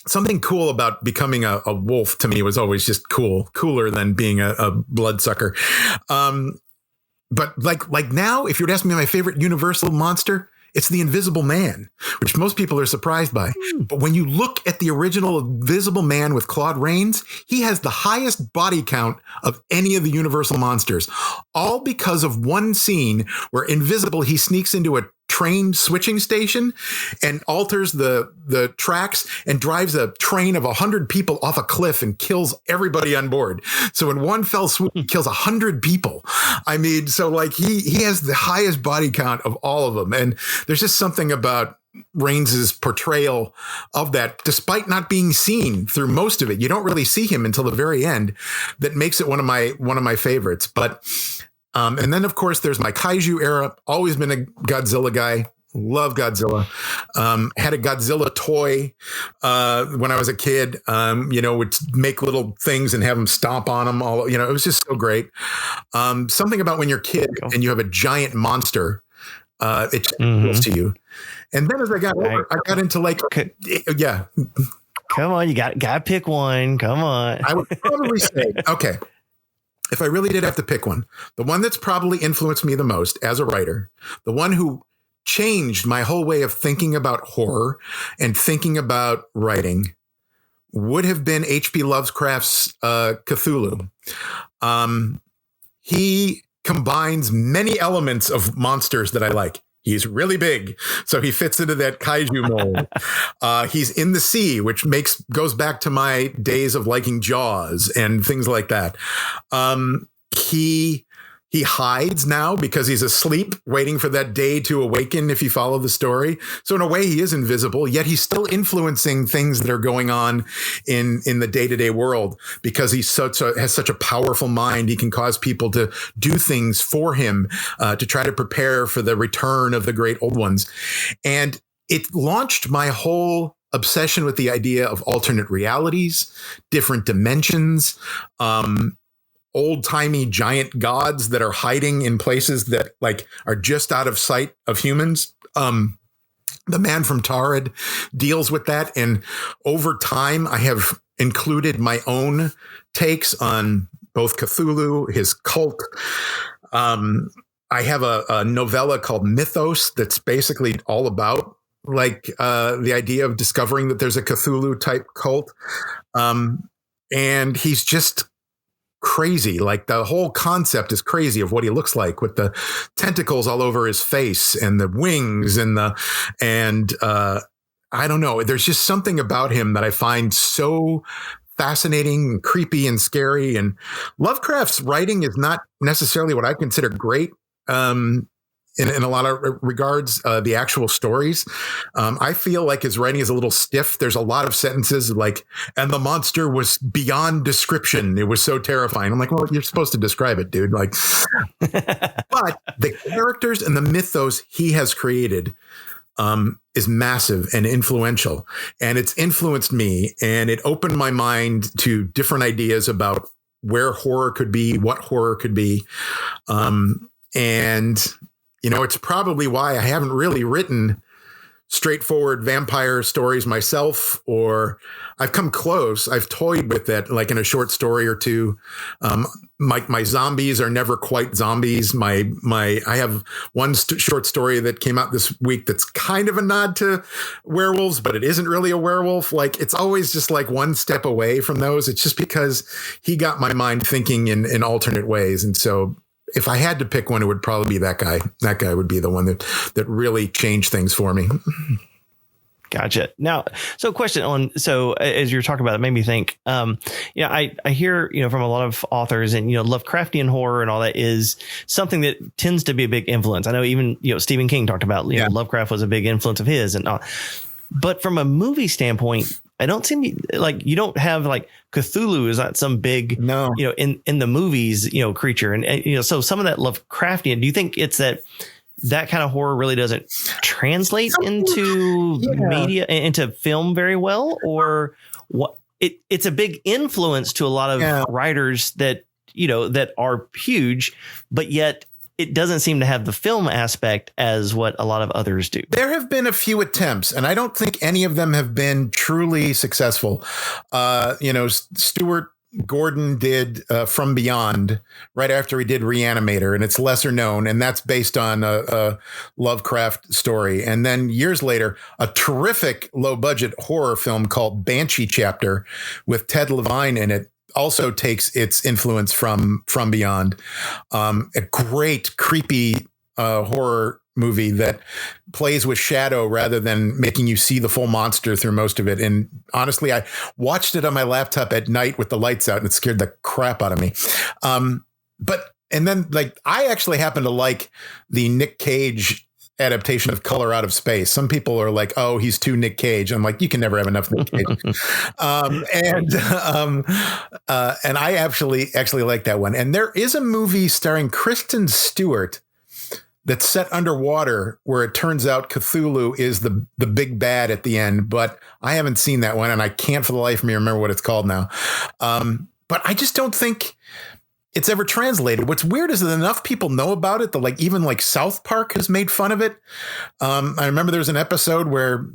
Something cool about becoming a wolf to me was always just cooler than being a bloodsucker. But like now, if you were to ask me my favorite Universal monster, it's the Invisible Man, which most people are surprised by. But when you look at the original Invisible Man with Claude Rains, he has the highest body count of any of the Universal monsters, all because of one scene where Invisible, he sneaks into a train switching station and alters the tracks and drives a train of 100 people off a cliff and kills everybody on board. So in one fell swoop, he kills 100 people. I mean, so like he has the highest body count of all of them. And there's just something about Rains's portrayal of that, despite not being seen through most of it. You don't really see him until the very end. That makes it one of my favorites. But and then, of course, there's my kaiju era. Always been a Godzilla guy. Love Godzilla. Had a Godzilla toy when I was a kid. Would make little things and have them stomp on them. It was just so great. Something about when you're a kid and you have a giant monster, it appeals to you. And then as I got older, I got into yeah. Come on, you got to pick one. Come on. I would probably say, okay. If I really did have to pick one, the one that's probably influenced me the most as a writer, the one who changed my whole way of thinking about horror and thinking about writing would have been H.P. Lovecraft's Cthulhu. He combines many elements of monsters that I like. He's really big, so he fits into that kaiju mold. He's in the sea, which goes back to my days of liking Jaws and things like that. He hides now because he's asleep, waiting for that day to awaken if you follow the story. So in a way, he is invisible, yet he's still influencing things that are going on in the day-to-day world because he has such a powerful mind. He can cause people to do things for him to try to prepare for the return of the great old ones. And it launched my whole obsession with the idea of alternate realities, different dimensions, old-timey giant gods that are hiding in places that are just out of sight of humans. The Man from Taured deals with that. And over time, I have included my own takes on both Cthulhu, his cult. I have a novella called Mythos that's basically all about the idea of discovering that there's a Cthulhu type cult. And he's just crazy. The whole concept is crazy of what he looks like with the tentacles all over his face and the wings and I don't know. There's just something about him that I find so fascinating and creepy and scary. And Lovecraft's writing is not necessarily what I consider great. In a lot of regards, the actual stories. I feel like his writing is a little stiff. There's a lot of sentences and the monster was beyond description. It was so terrifying. I'm like, well, you're supposed to describe it, dude. But the characters and the mythos he has created is massive and influential. And it's influenced me and it opened my mind to different ideas about where horror could be, what horror could be. It's probably why I haven't really written straightforward vampire stories myself, or I've come close. I've toyed with that, in a short story or two. My zombies are never quite zombies. I have one short story that came out this week that's kind of a nod to werewolves, but it isn't really a werewolf. It's always just one step away from those. It's just because he got my mind thinking in alternate ways, and so. If I had to pick one, it would probably be that guy. That guy would be the one that really changed things for me. Gotcha. Now, so as you're talking about it, made me think, I hear, from a lot of authors and, Lovecraftian horror and all that is something that tends to be a big influence. I know even, Stephen King talked about, Lovecraft was a big influence of his and all. But from a movie standpoint, I don't seem you don't have Cthulhu is not some big, in the movies, creature. And so some of that Lovecraftian, do you think it's that kind of horror really doesn't translate into media, into film very well, or what? It's a big influence to a lot of writers that, that are huge, but yet it doesn't seem to have the film aspect as what a lot of others do. There have been a few attempts, and I don't think any of them have been truly successful. Stuart Gordon did From Beyond right after he did Reanimator, and it's lesser known, and that's based on a Lovecraft story. And then years later, a terrific low budget horror film called Banshee Chapter with Ted Levine in it also takes its influence from Beyond. A great creepy horror movie that plays with shadow rather than making you see the full monster through most of it. And honestly, I watched it on my laptop at night with the lights out, and it scared the crap out of me. And then I actually happen to like the Nick Cage adaptation of Color Out of Space. Some people are like, oh, he's too Nick Cage. I'm like, you can never have enough Nick Cage. And I actually like that one. And there is a movie starring Kristen Stewart that's set underwater, where it turns out Cthulhu is the big bad at the end, but I haven't seen that one, and I can't for the life of me remember what it's called now. But I just don't think it's ever translated. What's weird is that enough people know about it that even South Park has made fun of it. I remember there's an episode where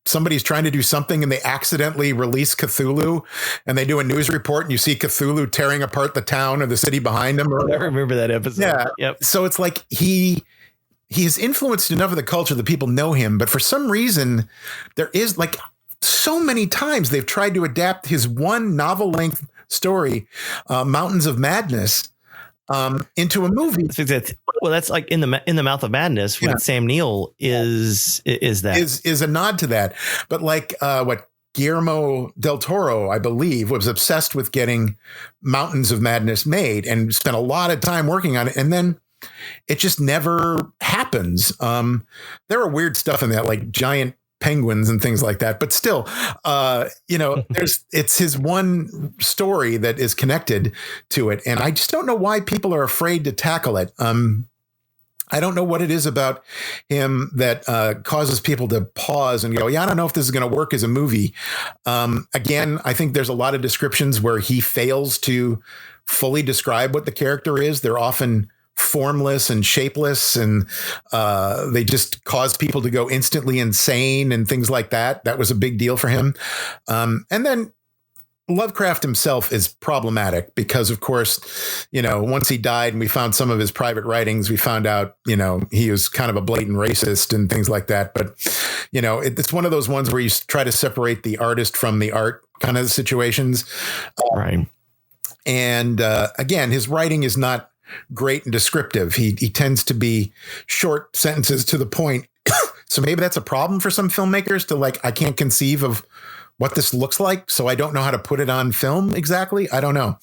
somebody's trying to do something and they accidentally release Cthulhu, and they do a news report and you see Cthulhu tearing apart the town or the city behind them. I remember that episode. Yeah. Yep. So it's like he has influenced enough of the culture that people know him, but for some reason there is so many times they've tried to adapt his one novel length story, Mountains of Madness, into a movie. That's like in the Mouth of Madness with Sam Neill is a nod to that. But what Guillermo del Toro, I believe, was obsessed with getting Mountains of Madness made and spent a lot of time working on it, and then it just never happens. There are weird stuff in that, like giant penguins and things like that, but still, it's his one story that is connected to it. And I just don't know why people are afraid to tackle it. I don't know what it is about him that causes people to pause and go, yeah, I don't know if this is going to work as a movie. Again, I think there's a lot of descriptions where he fails to fully describe what the character is. They're often formless and shapeless, and they just cause people to go instantly insane and things like that. That was a big deal for him. And then Lovecraft himself is problematic because, of course, once he died and we found some of his private writings, we found out, he was kind of a blatant racist and things like that. But, it's one of those ones where you try to separate the artist from the art kind of situations. Right. And again, his writing is not great and descriptive. He tends to be short sentences to the point. So maybe that's a problem for some filmmakers to I can't conceive of what this looks like, so I don't know how to put it on film exactly. I don't know.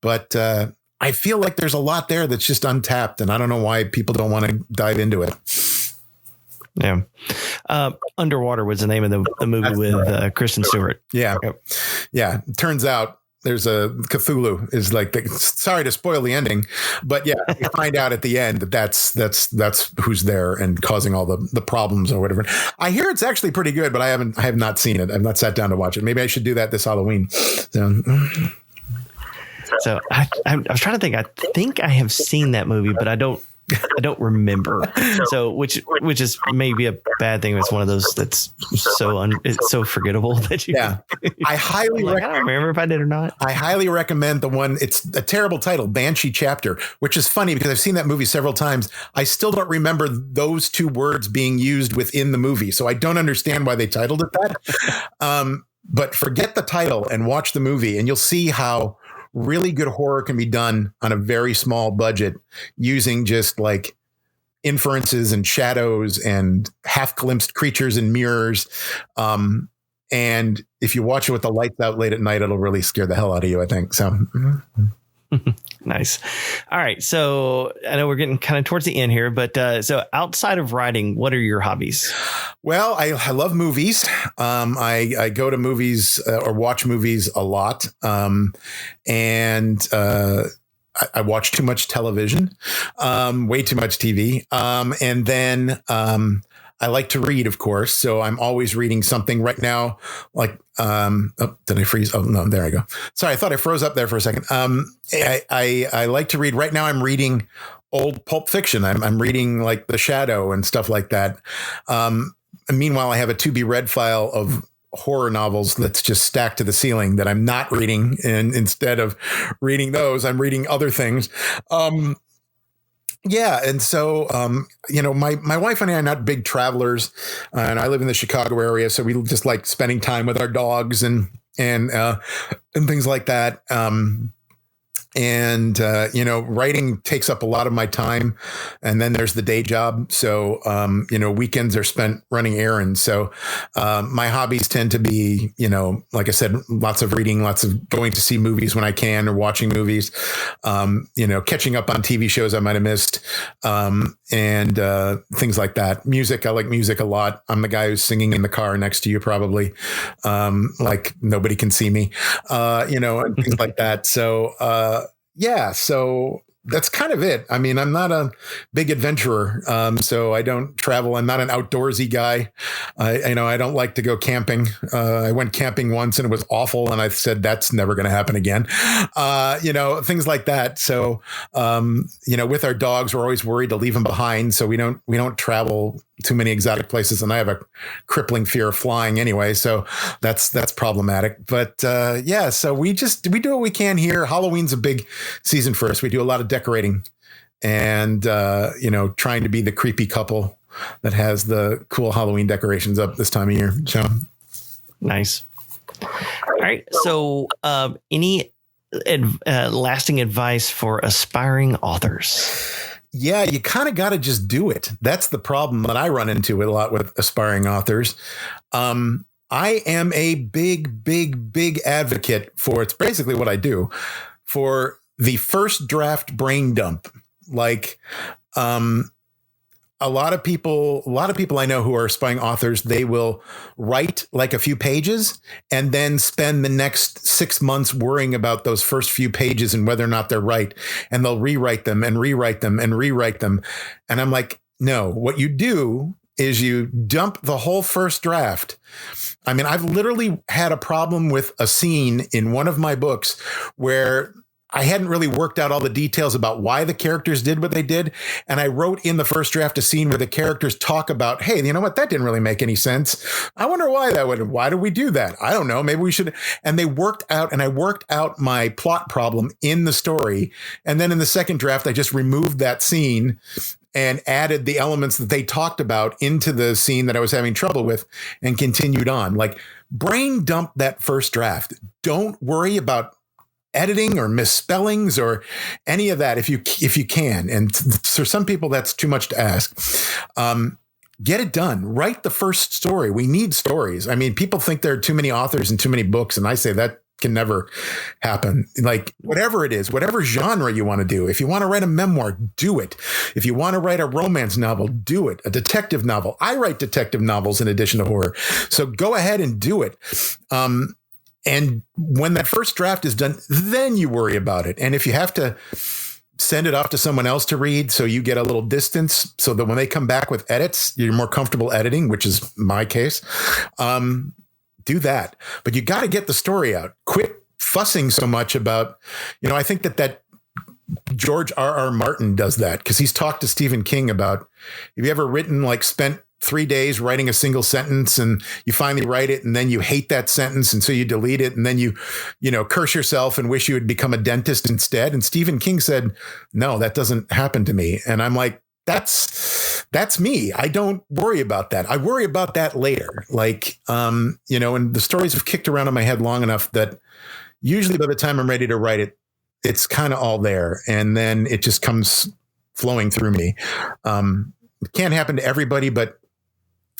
But I feel like there's a lot there that's just untapped, and I don't know why people don't want to dive into it. Yeah. Underwater was the name of the movie with Kristen Stewart. Yeah. Yep. Yeah. Turns out there's a Cthulhu is sorry to spoil the ending, but yeah, you find out at the end that's who's there and causing all the problems or whatever. I hear it's actually pretty good, but I have not seen it. I've not sat down to watch it. Maybe I should do that this Halloween. So I was trying to think. I think I have seen that movie, but I don't remember. So which is maybe a bad thing. It's one of those that's it's so forgettable that you. Yeah, I highly. I don't remember if I did or not. I highly recommend the one. It's a terrible title, Banshee Chapter, which is funny because I've seen that movie several times. I still don't remember those two words being used within the movie, so I don't understand why they titled it that. But forget the title and watch the movie, and you'll see how really good horror can be done on a very small budget using just inferences and shadows and half glimpsed creatures and mirrors. And if you watch it with the lights out late at night, it'll really scare the hell out of you, I think. So nice. All right. So I know we're getting kind of towards the end here, but so outside of writing, what are your hobbies? Well, I love movies. I go to movies or watch movies a lot. And I watch too much television, way too much TV. And then I like to read, of course. So I'm always reading something right now. Like, did I freeze? Oh, no, there I go. Sorry, I thought I froze up there for a second. I like to read. Right now I'm reading old pulp fiction. I'm reading like The Shadow and stuff like that. And meanwhile, I have a to be read file of horror novels that's just stacked to the ceiling that I'm not reading. And instead of reading those, I'm reading other things. Yeah. And so, my wife and I are not big travelers, and I live in the Chicago area. So we just like spending time with our dogs and things like that. Writing takes up a lot of my time, and then there's the day job. So, weekends are spent running errands. So, my hobbies tend to be, like I said, lots of reading, lots of going to see movies when I can, or watching movies, catching up on TV shows I might've missed, and things like that. Music. I like music a lot. I'm the guy who's singing in the car next to you, probably, like nobody can see me, and things like that. So, so that's kind of it. I mean, I'm not a big adventurer, so I don't travel. I'm not an outdoorsy guy. I don't like to go camping. I went camping once and it was awful, and I said that's never going to happen again. Things like that. So, with our dogs, we're always worried to leave them behind, so we don't travel too many exotic places, and I have a crippling fear of flying anyway, so that's problematic. But so we do what we can here. Halloween's a big season for us. We do a lot of decorating, and trying to be the creepy couple that has the cool Halloween decorations up this time of year. So nice. All right. So any lasting advice for aspiring authors? Yeah, you kind of got to just do it. That's the problem that I run into a lot with aspiring authors. I am a big advocate for, it's basically what I do, for the first draft brain dump. Like, a lot of people I know who are aspiring authors, they will write like a few pages and then spend the next 6 months worrying about those first few pages and whether or not they're right. And they'll rewrite them and rewrite them and rewrite them. And I'm like, no, what you do is you dump the whole first draft. I mean, I've literally had a problem with a scene in one of my books where I hadn't really worked out all the details about why the characters did what they did. And I wrote in the first draft a scene where the characters talk about, hey, you know what? That didn't really make any sense. I wonder why why did we do that? I don't know. Maybe we should. And I worked out my plot problem in the story. And then in the second draft, I just removed that scene and added the elements that they talked about into the scene that I was having trouble with and continued on. Like, brain dump that first draft. Don't worry about editing or misspellings or any of that if you can. And for some people, that's too much to ask. Get it done. Write the first story. We need stories. I mean, people think there are too many authors and too many books, and I say that can never happen. Like, whatever it is, whatever genre you want to do. If you want to write a memoir, do it. If you want to write a romance novel, do it. A detective novel. I write detective novels in addition to horror. So go ahead and do it. And when that first draft is done, then you worry about it. And if you have to send it off to someone else to read, so you get a little distance, so that when they come back with edits, you're more comfortable editing, which is my case, do that. But you got to get the story out. Quit fussing so much about, I think that George R.R. Martin does that, because he's talked to Stephen King about, have you ever spent 3 days writing a single sentence, and you finally write it, and then you hate that sentence, and so you delete it, and then you curse yourself and wish you had become a dentist instead? And Stephen King said, no, that doesn't happen to me. And I'm like, that's me. I don't worry about that. I worry about that later. Like, and the stories have kicked around in my head long enough that usually by the time I'm ready to write it, it's kind of all there. And then it just comes flowing through me. It can't happen to everybody, but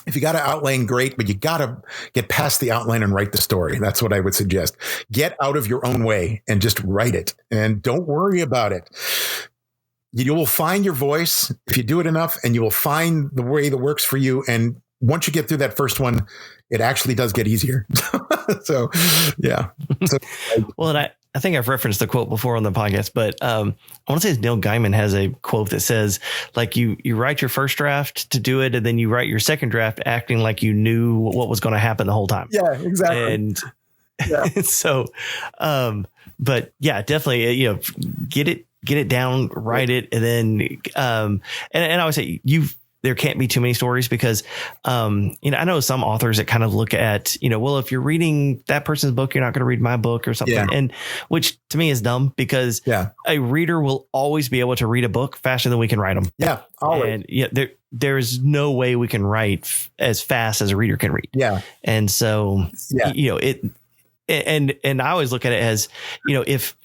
if you got to outline, great, but you got to get past the outline and write the story. That's what I would suggest. Get out of your own way and just write it, and don't worry about it. You will find your voice if you do it enough, and you will find the way that works for you. And once you get through that first one, it actually does get easier. So, yeah. So, well, and I think I've referenced the quote before on the podcast, but I want to say it's Neil Gaiman has a quote that says, like, you write your first draft to do it, and then you write your second draft acting like you knew what was going to happen the whole time. Yeah, exactly. And yeah. so, but yeah, definitely, get it down, write it, and then, and I would say there can't be too many stories because, I know some authors that kind of look at, well, if you're reading that person's book, you're not going to read my book or something. Yeah. And which to me is dumb because a reader will always be able to read a book faster than we can write them. Yeah. Always. And there's no way we can write as fast as a reader can read. Yeah. And so, and I always look at it as, if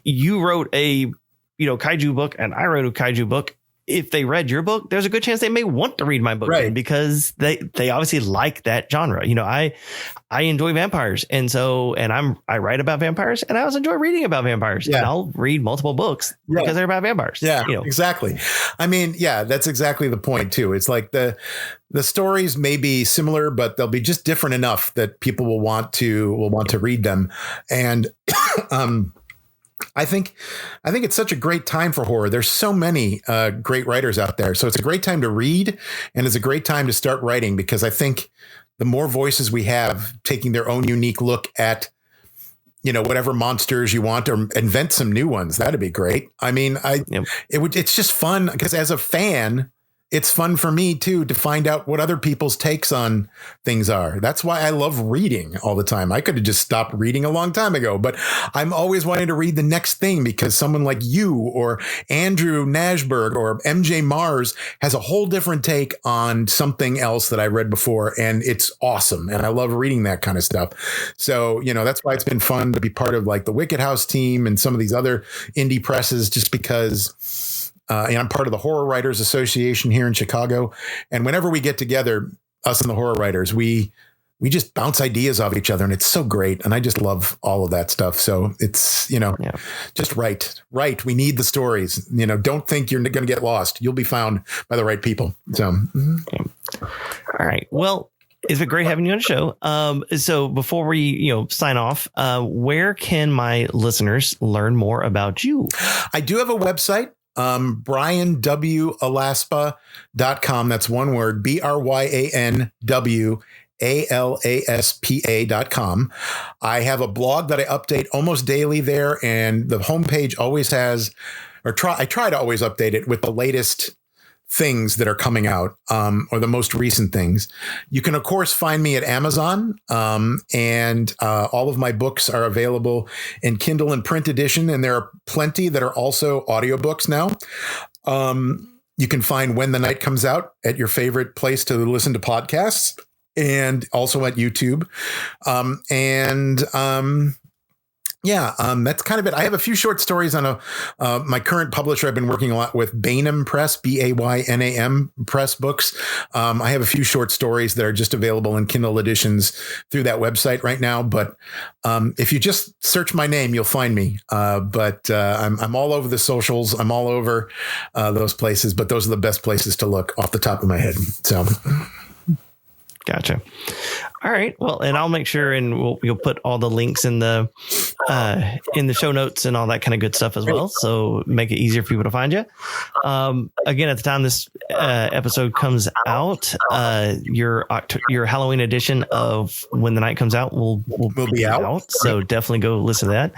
you wrote a, kaiju book and I wrote a kaiju book, if they read your book, there's a good chance they may want to read my book because they obviously like that genre. I enjoy vampires. And I write about vampires and I also enjoy reading about vampires. And I'll read multiple books because they're about vampires. Yeah, exactly. I mean, that's exactly the point too. It's like the stories may be similar, but they'll be just different enough that people will want to read them. And, I think it's such a great time for horror. There's so many great writers out there. So it's a great time to read and it's a great time to start writing because I think the more voices we have taking their own unique look at, whatever monsters you want or invent some new ones, that'd be great. I mean, it's just fun because as a fan, it's fun for me too to find out what other people's takes on things are. That's why I love reading all the time. I could have just stopped reading a long time ago, but I'm always wanting to read the next thing because someone like you or Andrew Nashberg or MJ Mars has a whole different take on something else that I read before. And it's awesome. And I love reading that kind of stuff. So, that's why it's been fun to be part of like the Wicked House team and some of these other indie presses just because and I'm part of the Horror Writers Association here in Chicago. And whenever we get together, us and the horror writers, we just bounce ideas off each other. And it's so great. And I just love all of that stuff. So it's, just write. We need the stories. Don't think you're going to get lost. You'll be found by the right people. So. All right. Well, it's been great having you on the show. So before we, sign off, where can my listeners learn more about you? I do have a website. BryanWAlaspa.com. That's one word, BryanWAlaspa.com. I have a blog that I update almost daily there. And the homepage always has, I try to always update it with the latest things that are coming out, or the most recent things. You can, of course, find me at Amazon, and all of my books are available in Kindle and print edition, and there are plenty that are also audiobooks now. You can find When the Night Comes Out at your favorite place to listen to podcasts, and also at YouTube. That's kind of it. I have a few short stories on my current publisher. I've been working a lot with Baynham Press, Baynam Press books. I have a few short stories that are just available in Kindle editions through that website right now. But if you just search my name, you'll find me. But I'm all over the socials. I'm all over those places. But those are the best places to look off the top of my head. So. Gotcha. All right. Well, and I'll make sure and you'll put all the links in the show notes and all that kind of good stuff as well. So make it easier for people to find you. Again, at the time this episode comes out, your Halloween edition of When the Night Comes Out will be out. So definitely go listen to that.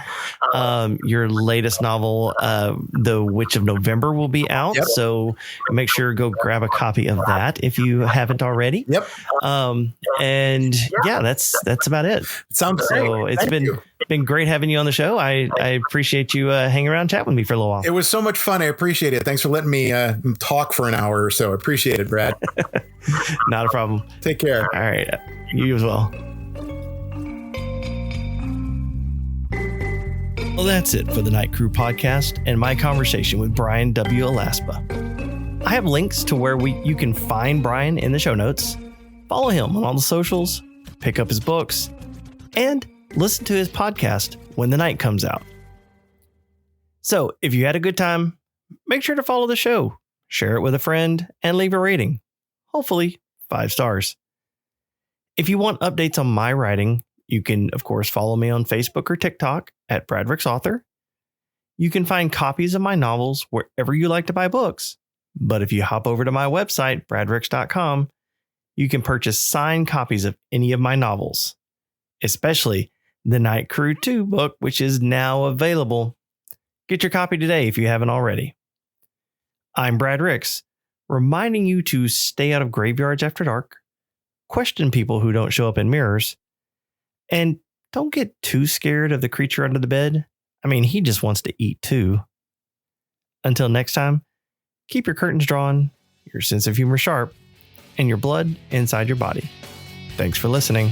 Your latest novel, The Witch of November, will be out. Yep. So make sure go grab a copy of that if you haven't already. Yep. And that's about it. Sounds great. So it's been great having you on the show. I appreciate you hanging around and chat with me for a little while. It was so much fun. I appreciate it. Thanks for letting me talk for an hour or so. I appreciate it, Brad. Not a problem. Take care. All right. You as well. Well, that's it for the Night Crew podcast and my conversation with Bryan W. Alaspa. I have links to where you can find Bryan in the show notes. Follow him on all the socials, pick up his books, and listen to his podcast When the Night Comes Out. So if you had a good time, make sure to follow the show, share it with a friend, and leave a rating. Hopefully 5 stars. If you want updates on my writing, You can, of course, follow me on Facebook or TikTok at Bradrick's Author. You can find copies of my novels wherever you like to buy books. But if you hop over to my website, bradricks.com, you can purchase signed copies of any of my novels, especially the Night Crew 2 book, which is now available. Get your copy today if you haven't already. I'm Brad Ricks, reminding you to stay out of graveyards after dark, question people who don't show up in mirrors, and don't get too scared of the creature under the bed. I mean, he just wants to eat too. Until next time, keep your curtains drawn, your sense of humor sharp, and your blood inside your body. Thanks for listening.